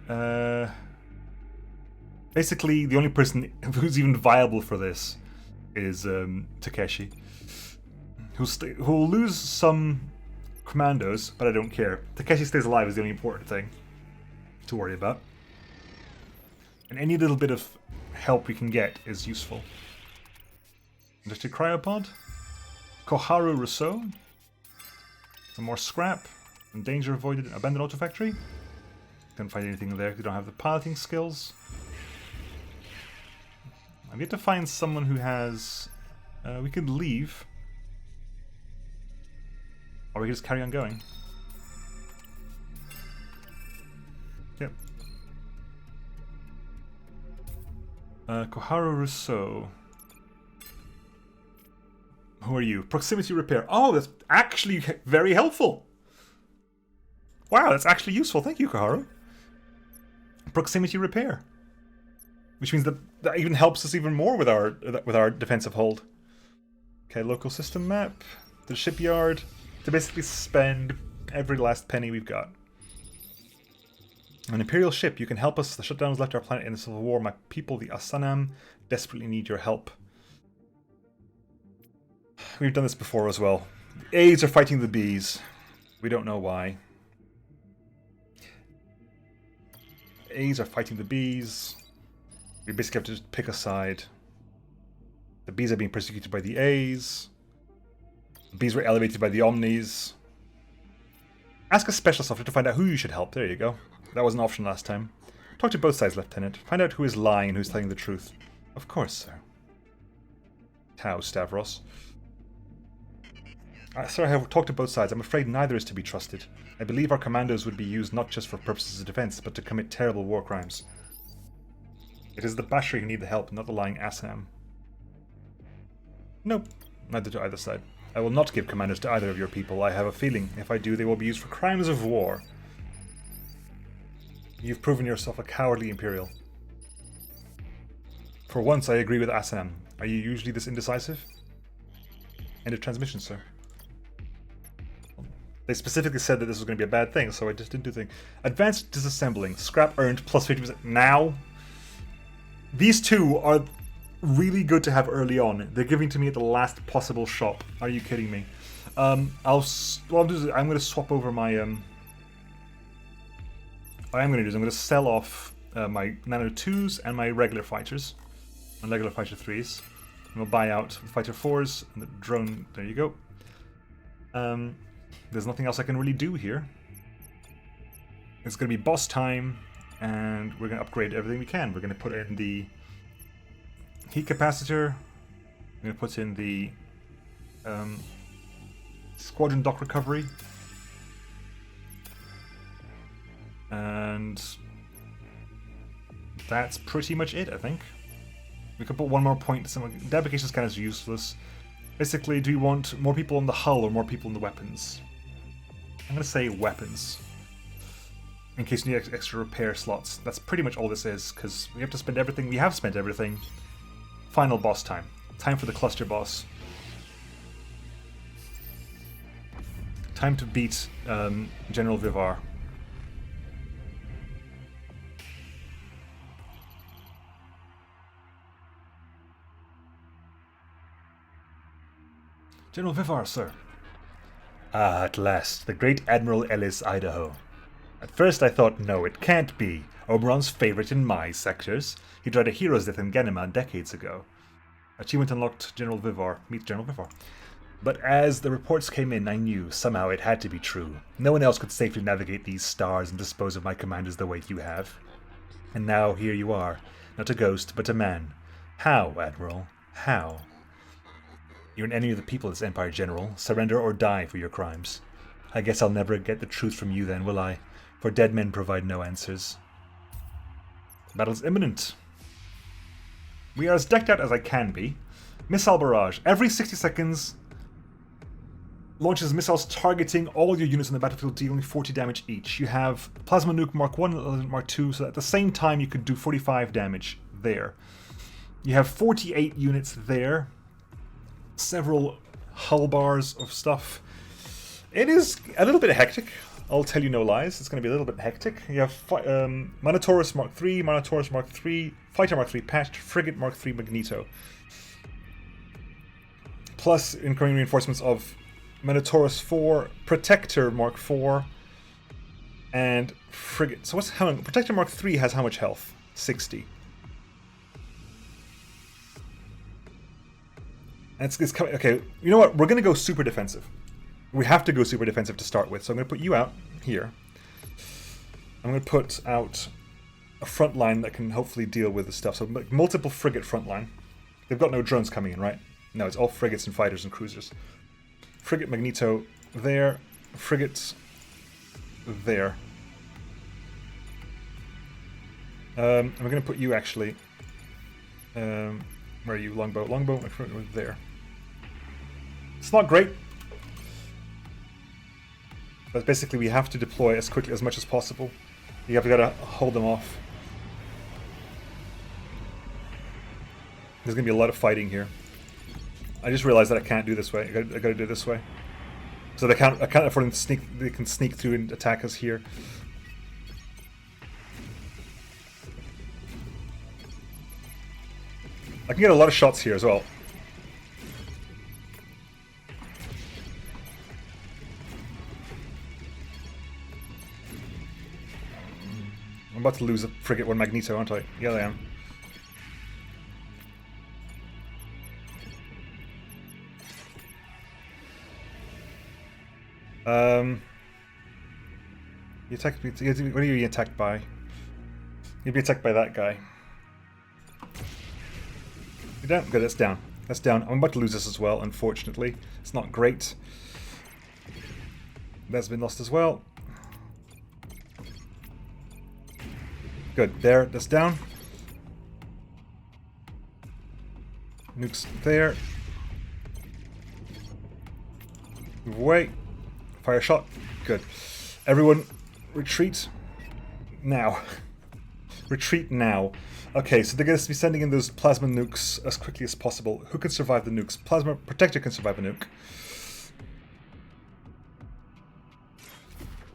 basically, the only person who's even viable for this is Takeshi, who'll lose some commandos, but I don't care. Takeshi stays alive is the only important thing to worry about. And any little bit of help we can get is useful. Industrial cryopod. Koharu Rousseau. Some more scrap. And danger avoided. Abandoned auto factory. Couldn't find anything there. We don't have the piloting skills. I've yet to find someone who has... we could leave. Or we can just carry on going. Yep. Koharu Rousseau. Who are you? Proximity repair. Oh, that's actually very helpful. Wow, that's actually useful. Thank you, Koharu. Proximity repair. Which means that even helps us even more with our defensive hold. Okay, local system map. The shipyard. To basically spend every last penny we've got. An Imperial ship, you can help us. The shutdown has left our planet in the Civil War. My people, the Asanam, desperately need your help. We've done this before as well. The A's are fighting the B's. We don't know why. The A's are fighting the B's. We basically have to just pick a side. The B's are being persecuted by the A's. The B's were elevated by the OMNIs. Ask a specialist officer to find out who you should help. There you go. That was an option last time. Talk to both sides, Lieutenant. Find out who is lying and who's telling the truth. Of course, sir. Tau, Stavros. Sir, I have talked to both sides. I'm afraid neither is to be trusted. I believe our commandos would be used not just for purposes of defense, but to commit terrible war crimes. It is the Bashri who need the help, not the lying Assam. Nope. Neither to either side. I will not give commandos to either of your people. I have a feeling, if I do, they will be used for crimes of war. You've proven yourself a cowardly Imperial. For once, I agree with Assam. Are you usually this indecisive? End of transmission, sir. They specifically said that this was going to be a bad thing, so I just didn't do the thing. Advanced disassembling. Scrap earned plus 50%. Now? These two are really good to have early on. They're giving to me at the last possible shop. Are you kidding me? What I'll do is I'm going to swap over my... what I am going to do is I'm going to sell off my Nano 2s and my regular fighters. My regular fighter 3s. And we'll buy out the fighter 4s and the drone. There you go. There's nothing else I can really do here. It's going to be boss time, and we're going to upgrade everything we can. We're going to put in the heat capacitor. We're going to put in the squadron dock recovery. And that's pretty much it, I think. We could put one more point. Deprecation scanners are useless. Basically, do we want more people on the hull or more people in the weapons? I'm going to say weapons. In case we need extra repair slots. That's pretty much all this is, because we have to spend everything. We have spent everything. Final boss time. Time for the cluster boss. Time to beat General Vivar. General Vivar, sir. Ah, at last, the great Admiral Ellys Idaho. At first I thought, no, it can't be. Oberon's favorite in my sectors. He died a hero's death in Gehenna decades ago. Achievement unlocked, General Vivar. Meet General Vivar. But as the reports came in, I knew somehow it had to be true. No one else could safely navigate these stars and dispose of my commanders the way you have. And now here you are, not a ghost, but a man. How, Admiral? How? You're an enemy of the people, this Empire General. Surrender or die for your crimes. I guess I'll never get the truth from you then, will I? For dead men provide no answers. Battle's imminent. We are as decked out as I can be. Missile barrage. Every 60 seconds, Launches missiles targeting all your units on the battlefield, dealing 40 damage each. You have Plasma Nuke Mark 1 and Mark 2, so at the same time you could do 45 damage there. You have 48 units there. Several hull bars of stuff. It is a little bit hectic. I'll tell you no lies. It's going to be a little bit hectic. You have Minotaurus Mark 3, Minotaurus Mark 3, Fighter Mark 3 patched, Frigate Mark 3 Magneto. Plus incoming reinforcements of Minotaurus 4, Protector Mark 4, and Frigate. So what's how Protector Mark 3 has how much health? 60. And it's coming. Okay, you know what? We're going to go super defensive. We have to go super defensive to start with. So I'm going to put you out here. I'm going to put out a front line that can hopefully deal with the stuff. So multiple frigate front line. They've got no drones coming in, right? No, it's all frigates and fighters and cruisers. Frigate Magneto there. Frigates there. I'm going to put you actually. Where are you? Longbow. Longbow there. It's not great. But basically we have to deploy as quickly as much as possible. You have got to hold them off. There's going to be a lot of fighting here. I just realized that I can't do this way. I got to do it this way. So I can't afford them to sneak. They can sneak through and attack us here. I can get a lot of shots here as well. I'm about to lose a frigate one Magneto, aren't I? Yeah, I am. You attack me. What are you attacked by? You'll be attacked by that guy. You're down. Good, that's down. That's down. I'm about to lose this as well, unfortunately. It's not great. That's been lost as well. Good. There. That's down. Nukes there. Move away. Fire a shot. Good. Everyone, retreat now. Retreat now. Okay, so they're going to be sending in those plasma nukes as quickly as possible. Who can survive the nukes? Plasma Protector can survive a nuke.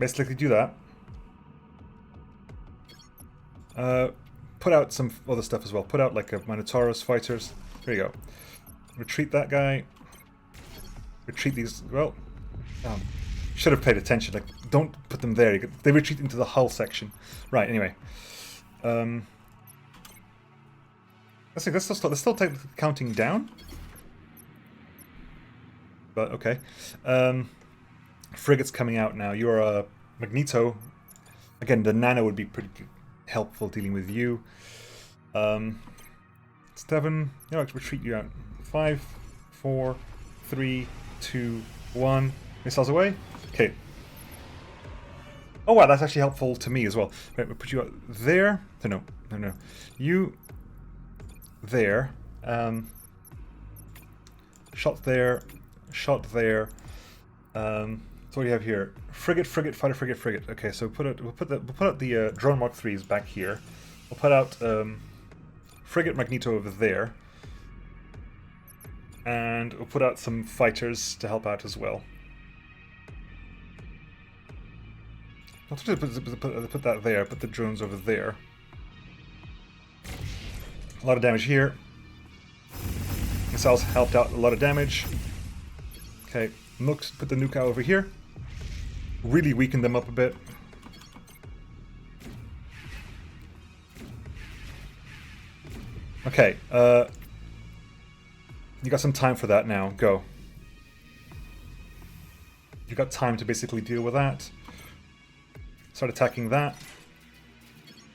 Basically do that. Put out some other stuff as well. Put out like a Minotaurus fighters. There you go. Retreat that guy. Retreat these. Well, should have paid attention. Like, don't put them there. They retreat into the hull section. Right. Anyway. Let's see. Let's still counting down. But okay. Frigates coming out now. You're a Magneto. Again, the Nano would be pretty helpful dealing with you. 7. You know, I can retreat you out. 5, 4, 3, 2, 1. Missiles away. Okay. Oh wow, that's actually helpful to me as well. Right, we'll put you out there. No. You there. Shot there. Shot there. So what do you have here? Frigate, fighter, frigate. Okay, so we'll put out the drone Mark 3s back here. We'll put out frigate Magneto over there. And we'll put out some fighters to help out as well. I'll just put that there, put the drones over there. A lot of damage here. Missiles helped out a lot of damage. Okay, nukes, put the nuke out over here. Really weaken them up a bit. Okay, you got some time for that now. Go. You got time to basically deal with that. Start attacking that.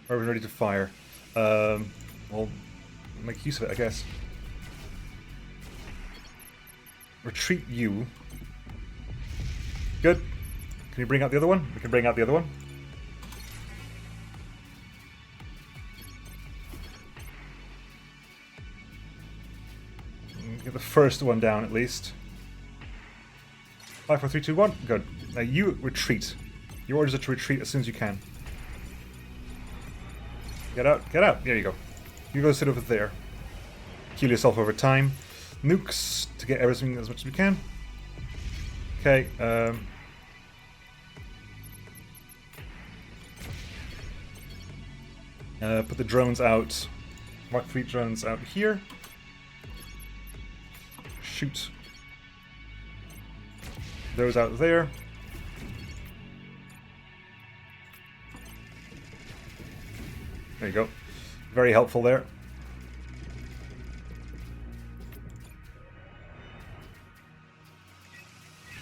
Are we ready to fire? We'll make use of it, I guess. Retreat you. Good. Can you bring out the other one? We can bring out the other one. Get the first one down at least. 5, 4, 3, 2, 1. Good. Now you retreat. Your orders are to retreat as soon as you can. Get out. Get out. There you go. You go sit over there. Heal yourself over time. Nukes to get everything as much as we can. Okay. Put the drones out. Mark 3 drones out here. Shoot. Those out there. There you go. Very helpful there.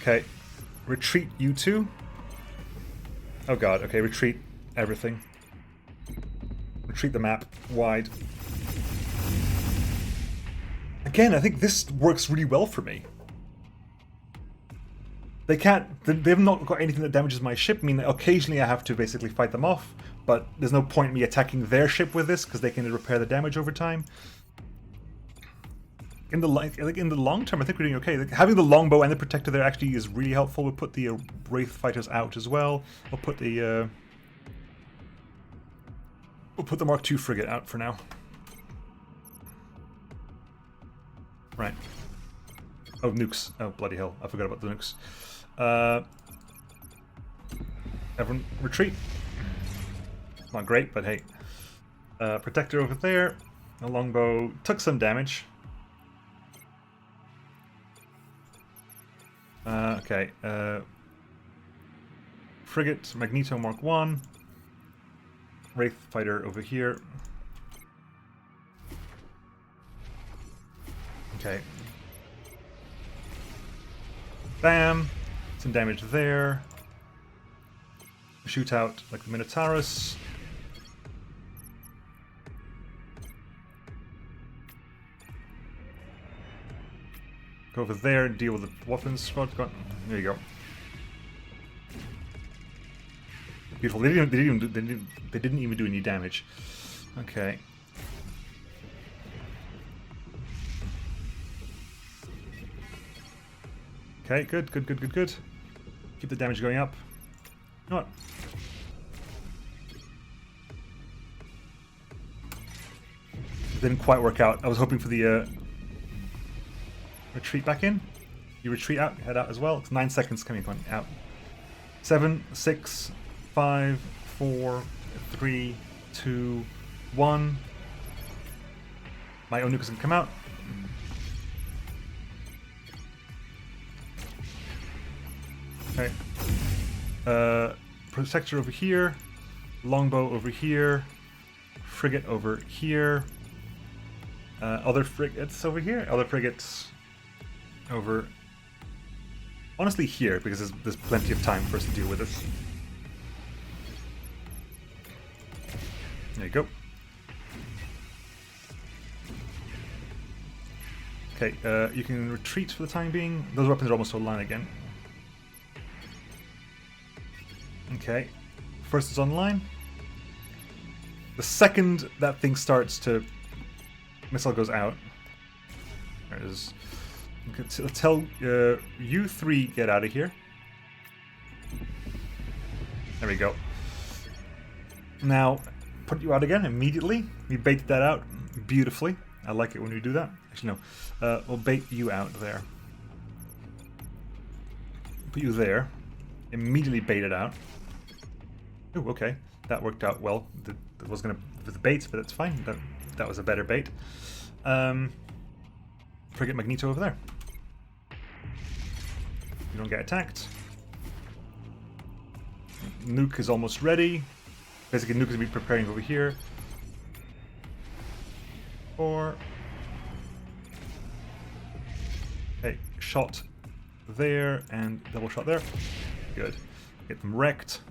Okay. Retreat you two. Oh god, okay, retreat everything. Retreat the map wide. Again, I think this works really well for me. They've not got anything that damages my ship. I mean, occasionally I have to basically fight them off, but there's no point in me attacking their ship with this, because they can repair the damage over time. In the long term, I think we're doing okay. Like, having the longbow and the protector there actually is really helpful. We'll put the Wraith fighters out as well. We'll put the Mark II frigate out for now. Right. Oh, nukes. Oh, bloody hell. I forgot about the nukes. Everyone retreat. Not great, but hey. Protector over there. A longbow took some damage. Okay. Frigate, Magneto Mark 1. Wraith fighter over here. Okay. Bam! Some damage there. Shoot out like the Minotaurus. Go over there and deal with the weapons squad. There you go. Beautiful. They didn't even do any damage. Okay. Okay, good. Keep the damage going up. You know what? It didn't quite work out. I was hoping for the retreat back in. You retreat out, head out as well. It's 9 seconds coming out. 7, 6, 5, 4, 3, 2, 1. My own nukes can come out. Okay. Protector over here. Longbow over here. Frigate over here. Other frigates over here. Other frigates over... honestly here, because there's plenty of time for us to deal with this. There you go. Okay, you can retreat for the time being. Those weapons are almost online again. Okay, first is online. The second that thing starts to... missile goes out. There it is. Let's tell you three get out of here. There we go. Now, put you out again immediately. We baited that out beautifully. I like it when we do that. Actually, no. We'll bait you out there. Put you there. Immediately bait it out. Oh, okay. That worked out well. That was gonna with the baits, but that's fine. That was a better bait. Frigate Magneto over there. You don't get attacked. Nuke is almost ready. Basically, Nuke is gonna be preparing over here. 4. Okay, shot there and double shot there. Good. Get them wrecked.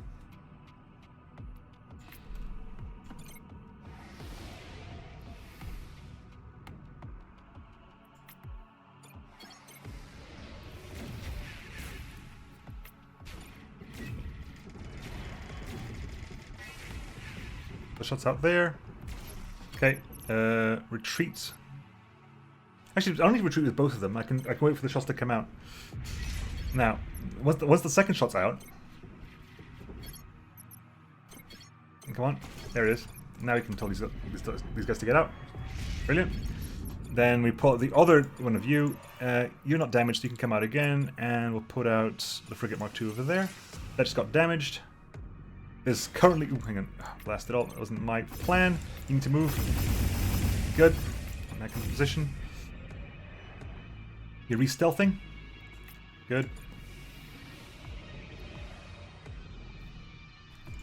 The shots out there. Okay, retreat. Actually, I don't need to retreat with both of them. I can wait for the shots to come out. Now, once the second shot's out... Come on, there it is. Now we can tell these guys to get out. Brilliant. Then we put the other one of you. You're not damaged, so you can come out again, and we'll put out the Frigate Mark II over there. That just got damaged. There's currently... Ooh, hang on. Blast it all. That wasn't my plan. You need to move. Good. Back into position. You're re-stealthing. Good.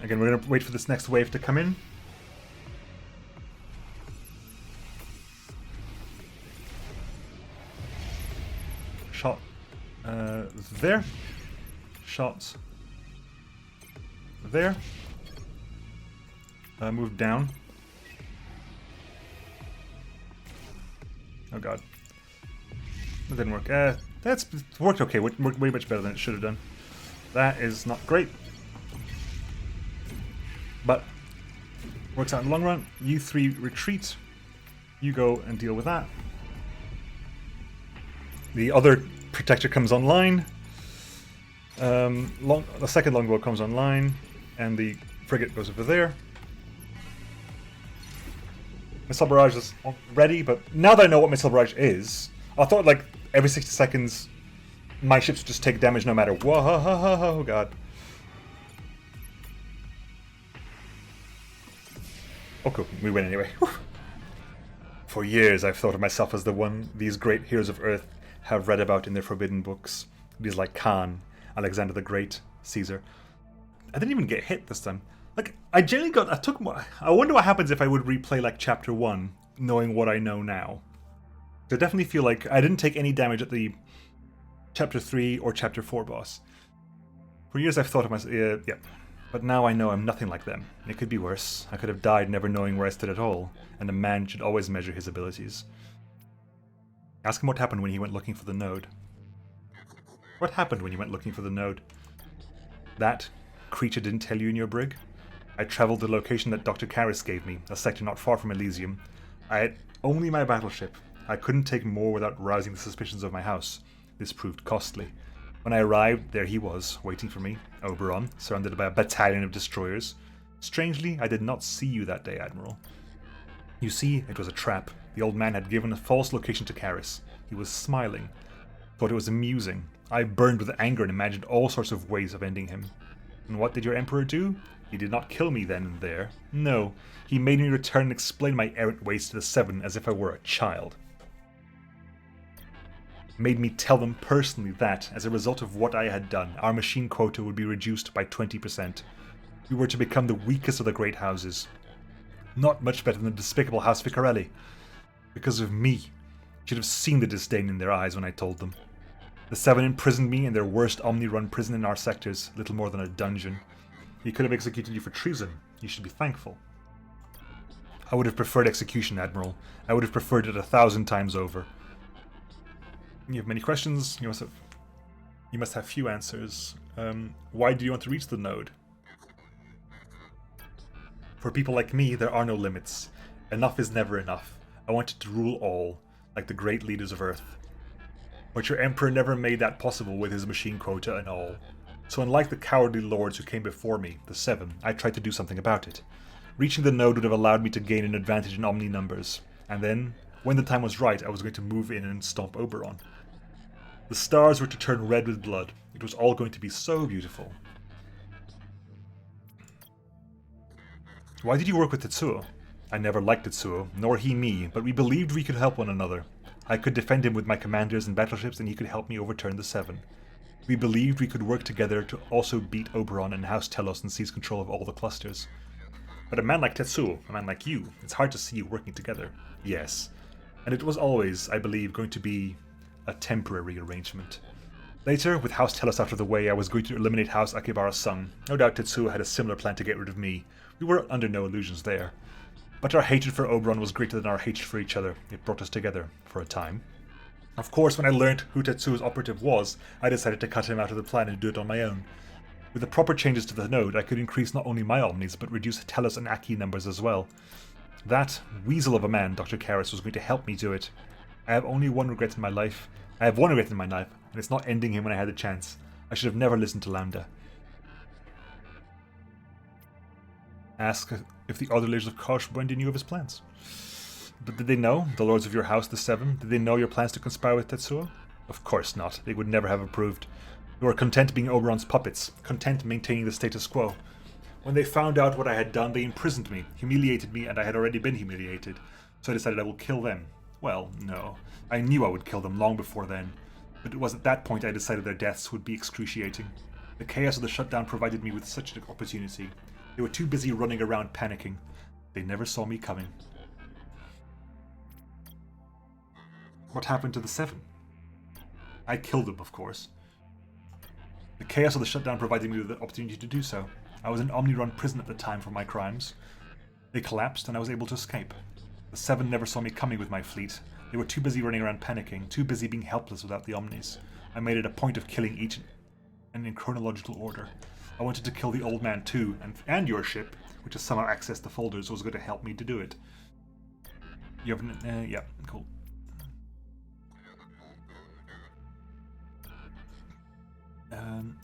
Again, we're going to wait for this next wave to come in. Shot there. Shots there. Move down. Oh god. That didn't work. That's worked okay. Worked way much better than it should have done. That is not great. But works out in the long run. You three retreat. You go and deal with that. The other protector comes online. The second longbow comes online, and the frigate goes over there. Missile barrage is ready, but now that I know what missile barrage is, I thought like every 60 seconds my ships would just take damage no matter what. Oh god. Oh cool, we win anyway. For years I've thought of myself as the one these great heroes of Earth have read about in their forbidden books. These like Khan, Alexander the Great, Caesar. I didn't even get hit this time. Like, I genuinely I wonder what happens if I would replay like Chapter 1, knowing what I know now. I definitely feel like I didn't take any damage at the Chapter 3 or Chapter 4 boss. For years I've thought of myself, yeah. But now I know I'm nothing like them. It could be worse. I could have died never knowing where I stood at all, and a man should always measure his abilities. Ask him what happened when he went looking for the node. What happened when you went looking for the node? That creature didn't tell you in your brig? I traveled the location that Dr. Karras gave me, a sector not far from Elysium. I had only my battleship. I couldn't take more without rousing the suspicions of my house. This proved costly. When I arrived, there he was, waiting for me, Oberon, surrounded by a battalion of destroyers. Strangely, I did not see you that day, Admiral. You see, it was a trap. The old man had given a false location to Karras. He was smiling. Thought it was amusing. I burned with anger and imagined all sorts of ways of ending him. And what did your Emperor do? He did not kill me then and there. No, he made me return and explain my errant ways to the Seven as if I were a child. Made me tell them personally that, as a result of what I had done, our machine quota would be reduced by 20%. We were to become the weakest of the great houses. Not much better than the despicable House Vicarelli. Because of me. You should have seen the disdain in their eyes when I told them. The Seven imprisoned me in their worst Omni-run prison in our sectors, little more than a dungeon. He could have executed you for treason. You should be thankful. I would have preferred execution, Admiral. I would have preferred it 1,000 times over. You have many questions. You must have few answers. Why do you want to reach the node? For people like me, there are no limits. Enough is never enough. I wanted to rule all, like the great leaders of Earth. But your Emperor never made that possible with his machine quota and all. So unlike the cowardly lords who came before me, the Seven, I tried to do something about it. Reaching the node would have allowed me to gain an advantage in Omni numbers. And then, when the time was right, I was going to move in and stomp Oberon. The stars were to turn red with blood. It was all going to be so beautiful. Why did you work with Tetsuo? I never liked Tetsuo, nor he me, but we believed we could help one another. I could defend him with my commanders and battleships, and he could help me overturn the Seven. We believed we could work together to also beat Oberon and House Telos and seize control of all the clusters. But a man like Tetsuo, a man like you, it's hard to see you working together. Yes. And it was always, I believe, going to be a temporary arrangement. Later, with House Telos out of the way, I was going to eliminate House Akibara's son. No doubt Tetsuo had a similar plan to get rid of me. We were under no illusions there. But our hatred for Oberon was greater than our hatred for each other. It brought us together, for a time. Of course, when I learned who Tetsuo's operative was, I decided to cut him out of the plan and do it on my own. With the proper changes to the node, I could increase not only my Omnis, but reduce Telos and Aki numbers as well. That weasel of a man, Dr. Karras, was going to help me do it. I have only one regret in my life. I have one regret in my life, and it's not ending him when I had the chance. I should have never listened to Lambda. Ask if the other leaders of Kosh Wendy knew of his plans. But did they know, the lords of your house, the Seven? Did they know your plans to conspire with Tetsuo? Of course not. They would never have approved. They were content being Oberon's puppets, content maintaining the status quo. When they found out what I had done, they imprisoned me, humiliated me, and I had already been humiliated. So I decided I will kill them. Well, no. I knew I would kill them long before then. But it was at that point I decided their deaths would be excruciating. The chaos of the shutdown provided me with such an opportunity. They were too busy running around panicking. They never saw me coming. What happened to the Seven? I killed them, of course. The chaos of the shutdown provided me with the opportunity to do so. I was in Omni-run prison at the time for my crimes. They collapsed and I was able to escape. The Seven never saw me coming with my fleet. They were too busy running around panicking, too busy being helpless without the OMNIs. I made it a point of killing each and in chronological order. I wanted to kill the old man too, and your ship, which has somehow accessed the folders, was going to help me to do it. You have yeah, cool.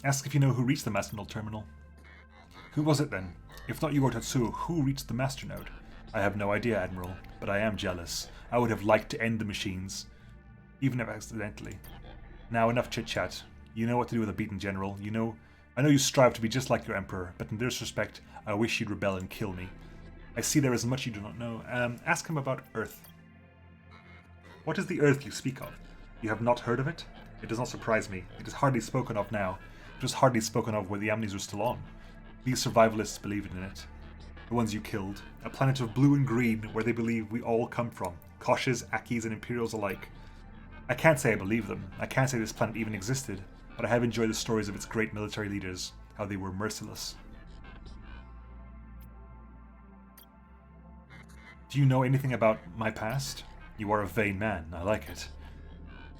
Ask if you know who reached the Master Node terminal. Who was it then? If not you or Tetsuo, who reached the Master Node? I have no idea, Admiral, but I am jealous. I would have liked to end the machines, even if accidentally. Now enough chit-chat. You know what to do with a beaten general. I know you strive to be just like your Emperor, but in this respect, I wish you'd rebel and kill me. I see there is much you do not know. Ask him about Earth. What is the Earth you speak of? You have not heard of it? It does not surprise me. It is hardly spoken of now. It was hardly spoken of where the OMNIs were still on. These survivalists believed in it. The ones you killed. A planet of blue and green where they believe we all come from. Koshes, Akis, and Imperials alike. I can't say I believe them. I can't say this planet even existed. But I have enjoyed the stories of its great military leaders. How they were merciless. Do you know anything about my past? You are a vain man. I like it.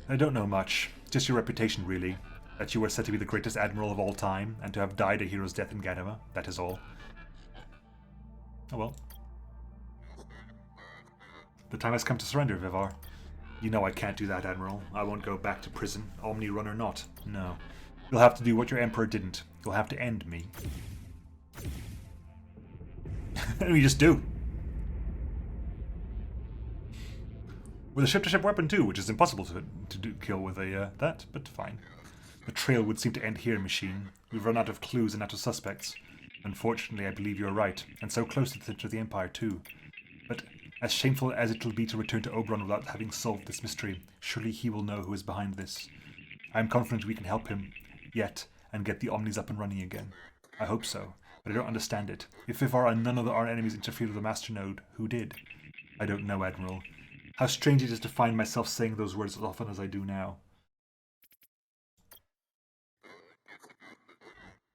I don't know much. Just your reputation, really. That you were said to be the greatest admiral of all time, and to have died a hero's death in Gehenna. That is all. Oh well. The time has come to surrender, Vivar. You know I can't do that, Admiral. I won't go back to prison, Omni-run or not. No. You'll have to do what your Emperor didn't. You'll have to end me. And we just do. With a ship-to-ship weapon too, which is impossible to kill with a that, but fine. The trail would seem to end here, machine. We've run out of clues and out of suspects. Unfortunately, I believe you're right, and so close to the center of the Empire too. But as shameful as it will be to return to Oberon without having solved this mystery, surely he will know who is behind this. I am confident we can help him, yet, and get the OMNIs up and running again. I hope so, but I don't understand it. If Vivar and none of our enemies interfered with the Master Node, who did? I don't know, Admiral. How strange it is to find myself saying those words as often as I do now.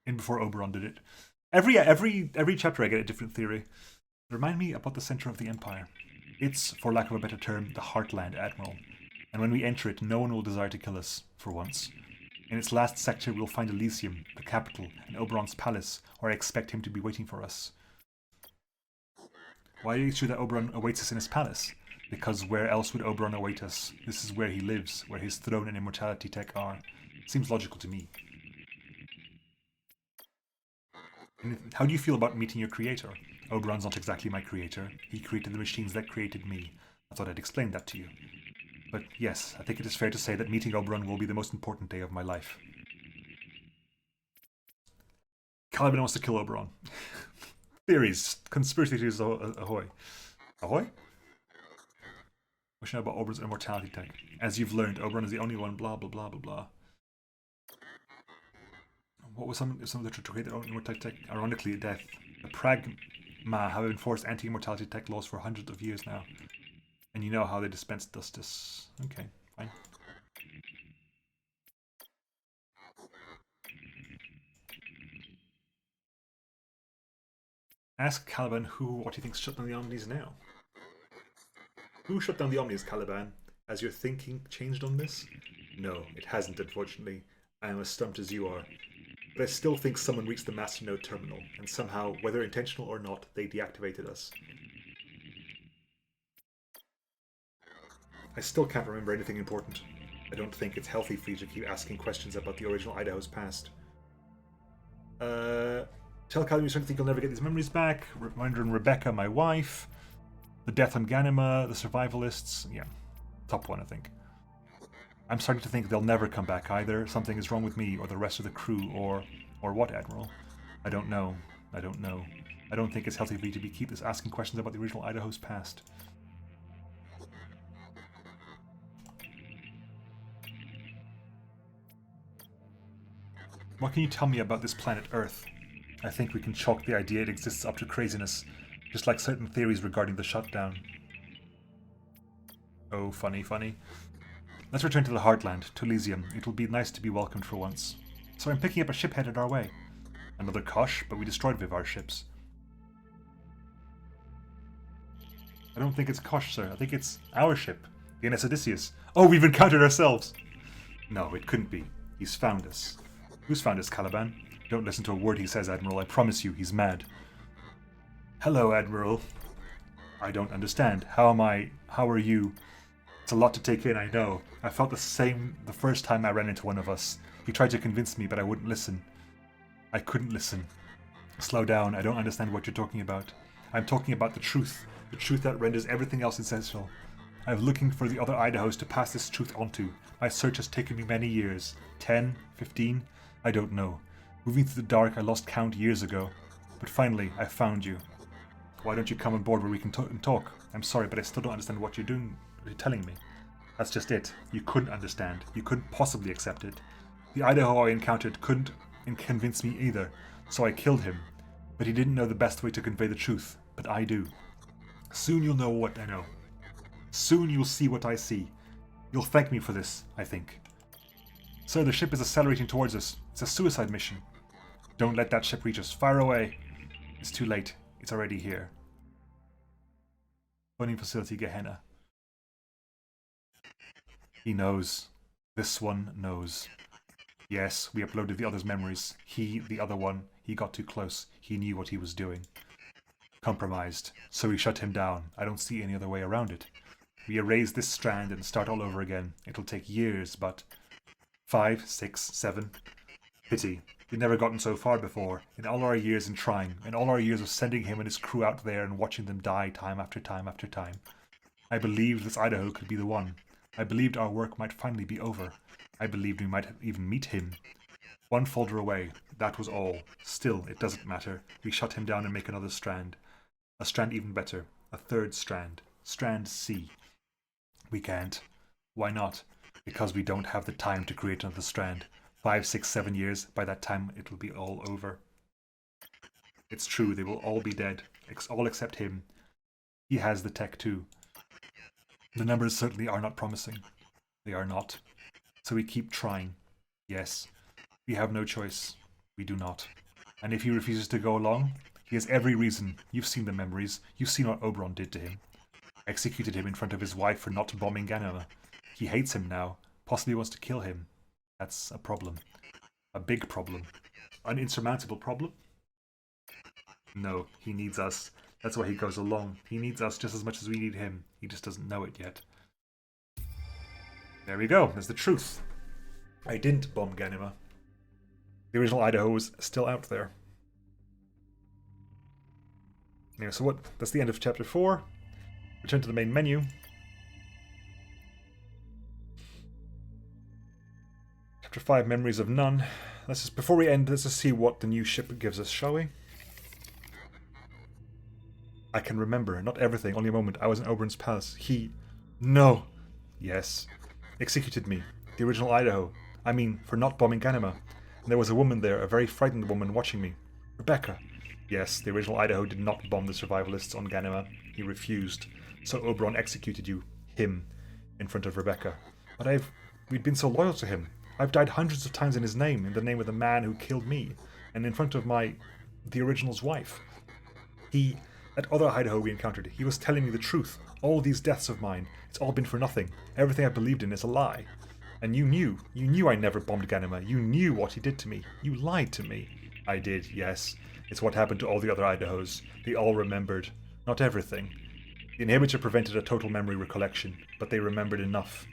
In before Oberon did it. Every chapter I get a different theory. Remind me about the center of the Empire. It's, for lack of a better term, the Heartland, Admiral. And when we enter it, no one will desire to kill us, for once. In its last sector, we'll find Elysium, the capital, and Oberon's palace, where I expect him to be waiting for us. Why are you sure that Oberon awaits us in his palace? Because where else would Oberon await us? This is where he lives, where his throne and immortality tech are. Seems logical to me. And how do you feel about meeting your creator? Oberon's not exactly my creator. He created the machines that created me. I thought I'd explain that to you. But yes, I think it is fair to say that meeting Oberon will be the most important day of my life. Kaliban wants to kill Oberon. Theories. Conspiracy theories ahoy. Ahoy? Question about Oberon's immortality tech. As you've learned, Oberon is the only one, blah blah blah blah blah. What was some of the to create their own immortality tech? Ironically, death. The Pragma have enforced anti-immortality tech laws for hundreds of years now. And you know how they dispense justice. Okay, fine. Ask Kaliban what he thinks shut down the OMNIs now. Who shut down the OMNIs, Kaliban? Has your thinking changed on this? No, it hasn't, unfortunately. I am as stumped as you are. But I still think someone reached the Master Node terminal, and somehow, whether intentional or not, they deactivated us. I still can't remember anything important. I don't think it's healthy for you to keep asking questions about the original Idaho's past. Tell Kaliban you think you'll never get these memories back. Reminding Rebecca, my wife. The death on Gehenna, the survivalists. Yeah, top one, I think. I'm starting to think they'll never come back either. Something is wrong with me or the rest of the crew, or what, Admiral? I don't know. I don't know. I don't think it's healthy for you to keep asking questions about the original Idaho's past. What can you tell me about this planet Earth? I think we can chalk the idea it exists up to craziness, just like certain theories regarding the shutdown. Oh, funny, funny. Let's return to the Heartland, to Elysium. It will be nice to be welcomed for once. So I'm picking up a ship headed our way. Another Kosh, but we destroyed Vivar's ships. I don't think it's Kosh, sir. I think it's our ship, the NS Odysseus. Oh, we've encountered ourselves! No, it couldn't be. He's found us. Who's found us, Kaliban? Don't listen to a word he says, Admiral. I promise you, he's mad. Hello, Admiral. I don't understand. How are you? It's a lot to take in, I know. I felt the same the first time I ran into one of us. He tried to convince me, but I wouldn't listen. I couldn't listen. Slow down, I don't understand what you're talking about. I'm talking about the truth that renders everything else essential. I'm looking for the other Idahos to pass this truth onto. My search has taken me many years. 10? 15? I don't know. Moving through the dark, I lost count years ago. But finally, I found you. Why don't you come on board where we can talk? I'm sorry, but I still don't understand what you're doing. What you're telling me. That's just it. You couldn't understand. You couldn't possibly accept it. The Idaho I encountered couldn't convince me either, so I killed him. But he didn't know the best way to convey the truth. But I do. Soon you'll know what I know. Soon you'll see what I see. You'll thank me for this, I think. Sir, the ship is accelerating towards us. It's a suicide mission. Don't let that ship reach us. Fire away. It's too late. It's already here. Cloning facility Gehenna. He knows. This one knows. Yes, we uploaded the other's memories. He, the other one, he got too close. He knew what he was doing. Compromised. So we shut him down. I don't see any other way around it. We erase this strand and start all over again. It'll take years, but... 5, 6, 7. Pity. We've never gotten so far before. In all our years in trying, in all our years of sending him and his crew out there and watching them die time after time after time. I believed this Idaho could be the one. I believed our work might finally be over. I believed we might even meet him. One folder away. That was all. Still, it doesn't matter. We shut him down and make another strand. A strand even better. A third strand. Strand C. We can't. Why not? Because we don't have the time to create another strand. 5, 6, 7 years. By that time, it'll be all over. It's true, they will all be dead. All except him. He has the tech too. The numbers certainly are not promising. They are not. So we keep trying. Yes. We have no choice. We do not. And if he refuses to go along, he has every reason. You've seen the memories. You've seen what Oberon did to him. Executed him in front of his wife for not bombing Gehenna. He hates him now. Possibly wants to kill him. That's a problem. A big problem. An insurmountable problem? No, he needs us. That's why he goes along. He needs us just as much as we need him. He just doesn't know it yet. There we go. There's the truth. I didn't bomb Gehenna. The original Idaho was still out there. Anyway, so that's the end of chapter 4. Return to the main menu. Chapter 5, Memories of None. Before we end, let's just see what the new ship gives us, shall we? I can remember, not everything, only a moment. I was in Oberon's palace. No! Yes. Executed me. The original Idaho. I mean, for not bombing Gehenna. And there was a woman there, a very frightened woman, watching me. Rebecca. Yes, the original Idaho did not bomb the survivalists on Gehenna. He refused. So Oberon executed him, in front of Rebecca. But we'd been so loyal to him. I've died hundreds of times in his name, in the name of the man who killed me, and in front of the original's wife. That other Idaho we encountered, he was telling me the truth. All these deaths of mine, it's all been for nothing. Everything I believed in is a lie. And you knew I never bombed Gehenna. You knew what he did to me. You lied to me. I did, yes. It's what happened to all the other Idahos. They all remembered. Not everything. The inhibitor prevented a total memory recollection, but they remembered enough.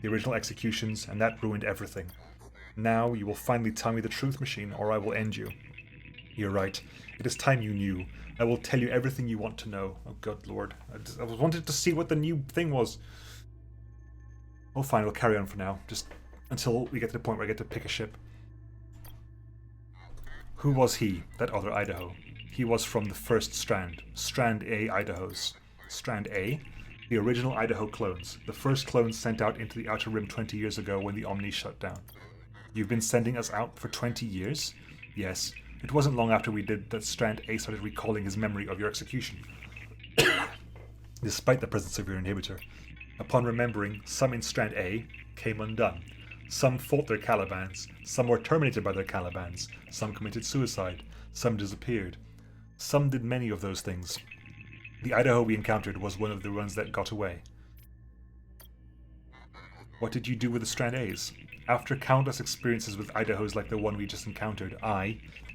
The original executions, and that ruined everything. Now you will finally tell me the truth, machine, or I will end you. You're right. It is time you knew. I will tell you everything you want to know. Oh, good lord. I wanted to see what the new thing was. Oh, fine, we'll carry on for now. Just until we get to the point where I get to pick a ship. Who was he, that other Idaho? He was from the first strand. Strand A Idahos. Strand A? The original Idaho clones. The first clones sent out into the Outer Rim 20 years ago when the OMNIs shut down. You've been sending us out for 20 years? Yes. It wasn't long after we did that Strand A started recalling his memory of your execution. Despite the presence of your inhibitor. Upon remembering, some in Strand A came undone. Some fought their Kalibans, some were terminated by their Kalibans, some committed suicide, some disappeared. Some did many of those things. The Idaho we encountered was one of the ones that got away. What did you do with the Strand A's? After countless experiences with Idahos like the one we just encountered,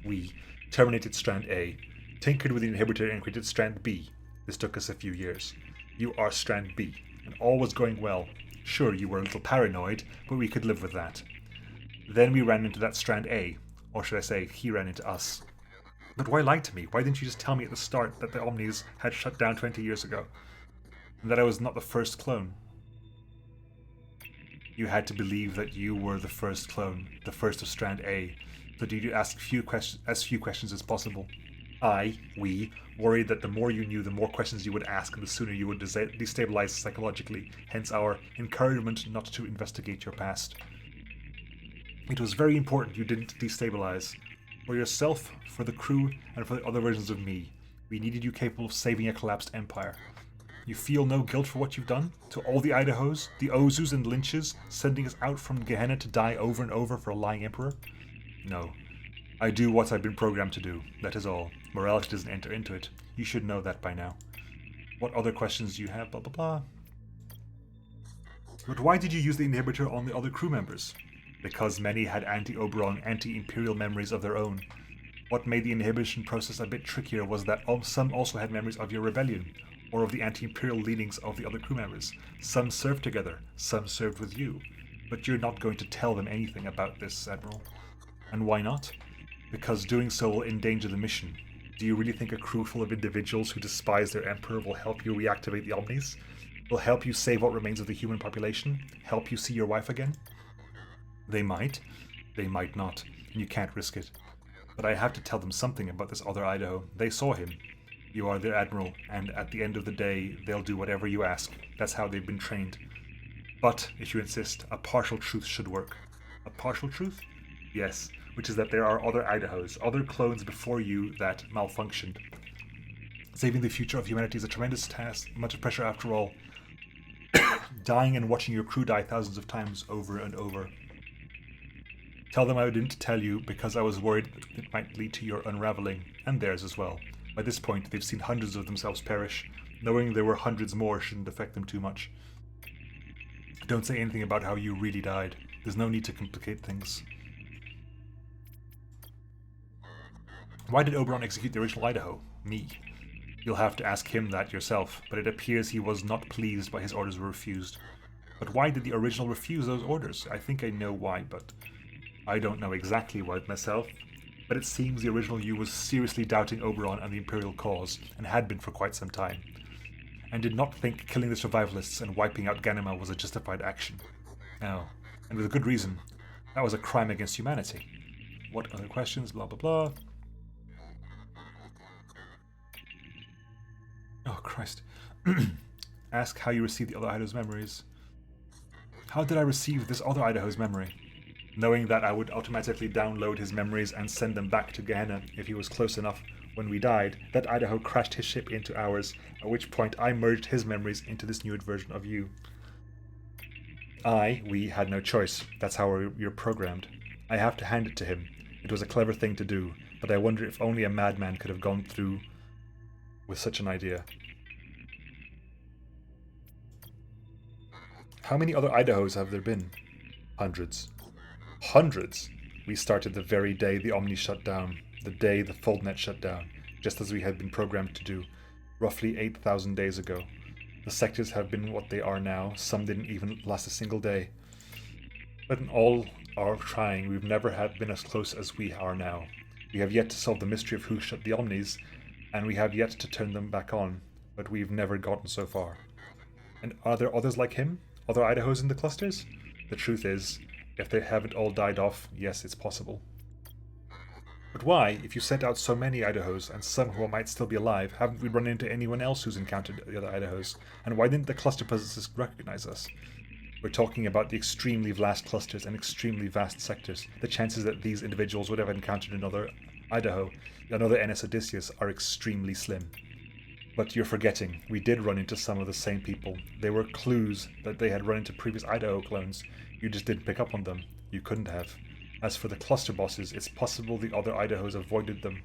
we, terminated Strand A, tinkered with the inhibitor and created Strand B. This took us a few years. You are Strand B, and all was going well. Sure, you were a little paranoid, but we could live with that. Then we ran into that Strand A, or should I say, he ran into us. But why lie to me? Why didn't you just tell me at the start that the OMNIs had shut down 20 years ago? And that I was not the first clone? You had to believe that you were the first clone, the first of Strand A, so did you ask as few questions as possible? We, worried that the more you knew, the more questions you would ask and the sooner you would destabilize psychologically, hence our encouragement not to investigate your past. It was very important you didn't destabilize. For yourself, for the crew, and for the other versions of me. We needed you capable of saving a collapsed empire. You feel no guilt for what you've done? To all the Idahos, the Ozus and Lynches, sending us out from Gehenna to die over and over for a lying emperor? No. I do what I've been programmed to do, that is all. Morality doesn't enter into it. You should know that by now. What other questions do you have? Blah blah blah. But why did you use the inhibitor on the other crew members? Because many had anti-Oberon, anti-Imperial memories of their own. What made the inhibition process a bit trickier was that some also had memories of your rebellion, or of the anti-Imperial leanings of the other crew members. Some served together, some served with you. But you're not going to tell them anything about this, Admiral. And why not? Because doing so will endanger the mission. Do you really think a crew full of individuals who despise their Emperor will help you reactivate the OMNIs? Will help you save what remains of the human population? Help you see your wife again? They might not, and you can't risk it. But I have to tell them something about this other Idaho. They saw him. You are their Admiral, and at the end of the day, they'll do whatever you ask. That's how they've been trained. But, if you insist, a partial truth should work. A partial truth? Yes, which is that there are other Idahos, other clones before you that malfunctioned. Saving the future of humanity is a tremendous task, much pressure after all. Dying and watching your crew die thousands of times over and over. Tell them I didn't tell you because I was worried that it might lead to your unraveling, and theirs as well. By this point, they've seen hundreds of themselves perish. Knowing there were hundreds more shouldn't affect them too much. Don't say anything about how you really died. There's no need to complicate things. Why did Oberon execute the original Idaho? Me. You'll have to ask him that yourself, but it appears he was not pleased by his orders were refused. But why did the original refuse those orders? I think I know why, but I don't know exactly why myself. But it seems the original you was seriously doubting Oberon and the Imperial cause, and had been for quite some time, and did not think killing the survivalists and wiping out Gehenna was a justified action. No, and with good reason. That was a crime against humanity. What other questions? Blah blah blah. Oh Christ. Ask how you received the other Idaho's memories. How did I receive this other Idaho's memory? Knowing that I would automatically download his memories and send them back to Gehenna if he was close enough when we died, that Idaho crashed his ship into ours, at which point I merged his memories into this new version of you. We had no choice. That's how you're programmed. I have to hand it to him. It was a clever thing to do, but I wonder if only a madman could have gone through with such an idea. How many other Idahos have there been? Hundreds. Hundreds! We started the very day the OMNI shut down, the day the FoldNet shut down, just as we had been programmed to do, roughly 8,000 days ago. The sectors have been what they are now. Some didn't even last a single day. But in all our trying, we've never been as close as we are now. We have yet to solve the mystery of who shut the OMNIs, and we have yet to turn them back on, but we've never gotten so far. And are there others like him? Other Idahos in the clusters? The truth is, if they haven't all died off, yes, it's possible. But why, if you sent out so many Idahos, and some who might still be alive, haven't we run into anyone else who's encountered the other Idahos? And why didn't the cluster physicists recognize us? We're talking about the extremely vast clusters and extremely vast sectors. The chances that these individuals would have encountered another Idaho, another NS Odysseus, are extremely slim. But you're forgetting, we did run into some of the same people. They were clues that they had run into previous Idaho clones. You just didn't pick up on them. You couldn't have. As for the cluster bosses, it's possible the other Idahos avoided them.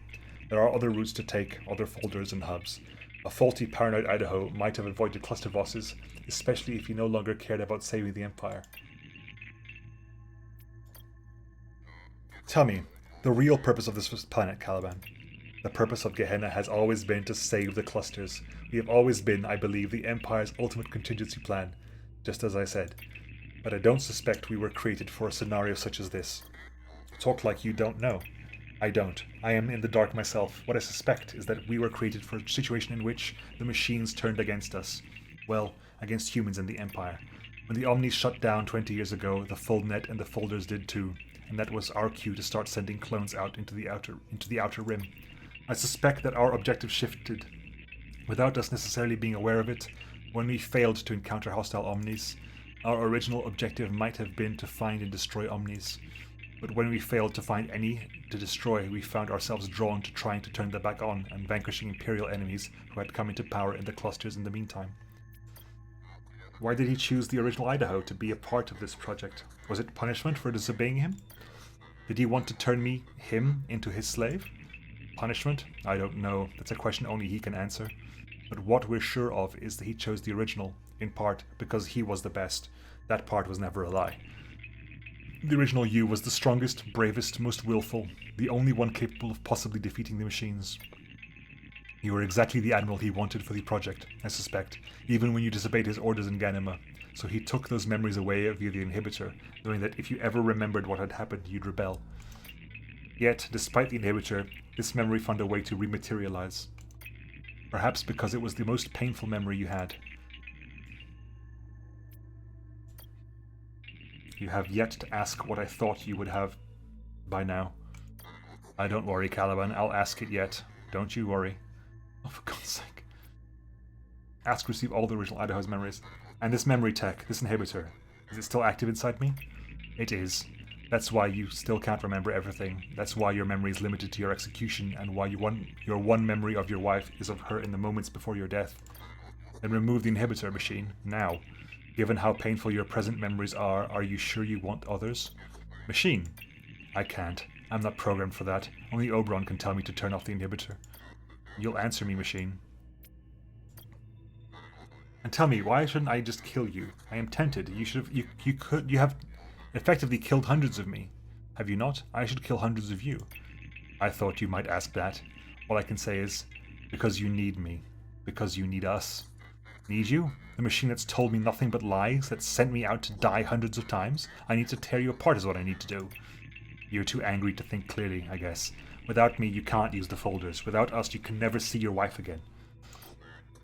There are other routes to take, other folders and hubs. A faulty paranoid Idaho might have avoided cluster bosses, especially if he no longer cared about saving the Empire. Tell me, the real purpose of this planet, Kaliban. The purpose of Gehenna has always been to save the clusters. We have always been, I believe, the Empire's ultimate contingency plan, just as I said. But I don't suspect we were created for a scenario such as this. Talk like you don't know. I don't. I am in the dark myself. What I suspect is that we were created for a situation in which the machines turned against us. Well, against humans and the Empire. When the OMNIs shut down 20 years ago, the full net and the folders did too, and that was our cue to start sending clones out into the outer rim. I suspect that our objective shifted, without us necessarily being aware of it, when we failed to encounter hostile OMNIs. Our original objective might have been to find and destroy OMNIs. But when we failed to find any to destroy, we found ourselves drawn to trying to turn them back on and vanquishing Imperial enemies who had come into power in the clusters in the meantime. Why did he choose the original Idaho to be a part of this project? Was it punishment for disobeying him? Did he want to turn him, into his slave? Punishment? I don't know. That's a question only he can answer. But what we're sure of is that he chose the original, in part because he was the best. That part was never a lie. The original you was the strongest, bravest, most willful, the only one capable of possibly defeating the machines. You were exactly the admiral he wanted for the project, I suspect, even when you disobeyed his orders in Gehenna. So he took those memories away via the inhibitor, knowing that if you ever remembered what had happened, you'd rebel. Yet, despite the inhibitor, this memory found a way to rematerialize. Perhaps because it was the most painful memory you had. You have yet to ask what I thought you would have by now. Don't worry, Kaliban, I'll ask it yet. Don't you worry. Oh, for God's sake. Ask to receive all the original Idaho's memories. And this memory tech, this inhibitor, is it still active inside me? It is. That's why you still can't remember everything. That's why your memory is limited to your execution, and why your one memory of your wife is of her in the moments before your death. Then remove the inhibitor, machine, now. Given how painful your present memories are you sure you want others? Machine. I can't. I'm not programmed for that. Only Oberon can tell me to turn off the inhibitor. You'll answer me, machine. And tell me, why shouldn't I just kill you? I am tempted. You have effectively killed hundreds of me. Have you not? I should kill hundreds of you. I thought you might ask that. All I can say is, because you need me. Because you need us. Need you? The machine that's told me nothing but lies, that's sent me out to die hundreds of times? I need to tear you apart is what I need to do. You're too angry to think clearly, I guess. Without me, you can't use the folders. Without us, you can never see your wife again.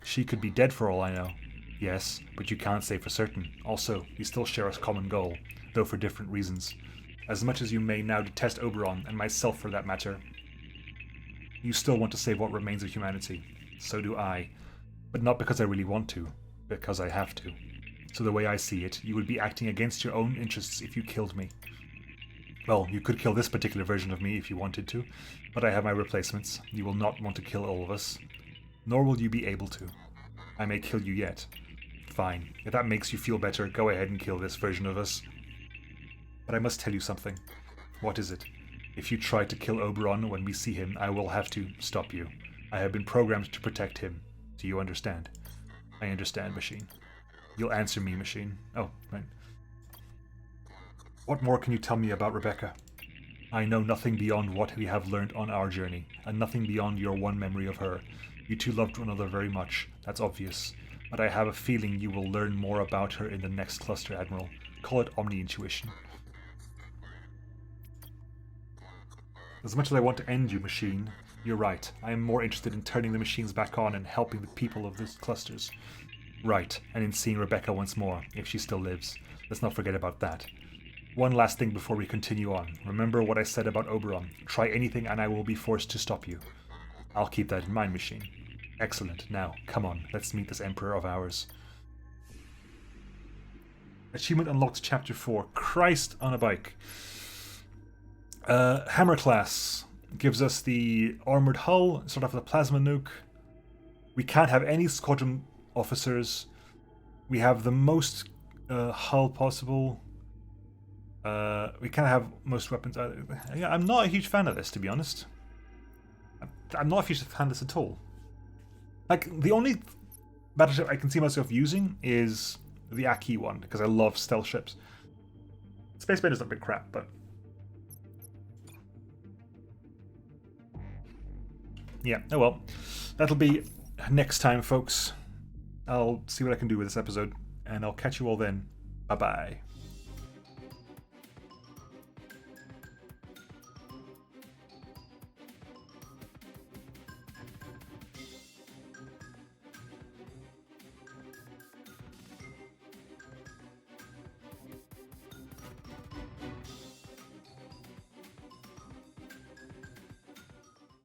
She could be dead for all I know. Yes, but you can't say for certain. Also, we still share a common goal, though for different reasons. As much as you may now detest Oberon, and myself for that matter, you still want to save what remains of humanity. So do I. But not because I really want to, because I have to. So the way I see it, you would be acting against your own interests if you killed me. Well, you could kill this particular version of me if you wanted to, but I have my replacements. You will not want to kill all of us. Nor will you be able to. I may kill you yet. Fine. If that makes you feel better, go ahead and kill this version of us. But I must tell you something. What is it? If you try to kill Oberon when we see him, I will have to stop you. I have been programmed to protect him. Do you understand? I understand, machine. You'll answer me, machine. Oh, right. What more can you tell me about Rebecca? I know nothing beyond what we have learned on our journey, and nothing beyond your one memory of her. You two loved one another very much, that's obvious. but I have a feeling you will learn more about her in the next cluster, Admiral. Call it OMNI intuition. As much as I want to end you, machine, you're right. I am more interested in turning the machines back on and helping the people of these clusters. Right, and in seeing Rebecca once more, if she still lives. Let's not forget about that. One last thing before we continue on. Remember what I said about Oberon. Try anything and I will be forced to stop you. I'll keep that in mind, machine. Excellent. Now, come on. Let's meet this Emperor of ours. Achievement unlocked Chapter 4. Christ on a bike. Hammer class gives us the armored hull. Start off with a plasma nuke. We can't have any squadron officers. We have the most hull possible. We can't have most weapons. Yeah, I'm not a huge fan of this, to be honest. I'm not a huge fan of this at all. Like, the only battleship I can see myself using is the Aki one, because I love stealth ships. Space Bane is not a bit crap, but... yeah, oh well. That'll be next time, folks. I'll see what I can do with this episode, and I'll catch you all then. Bye-bye.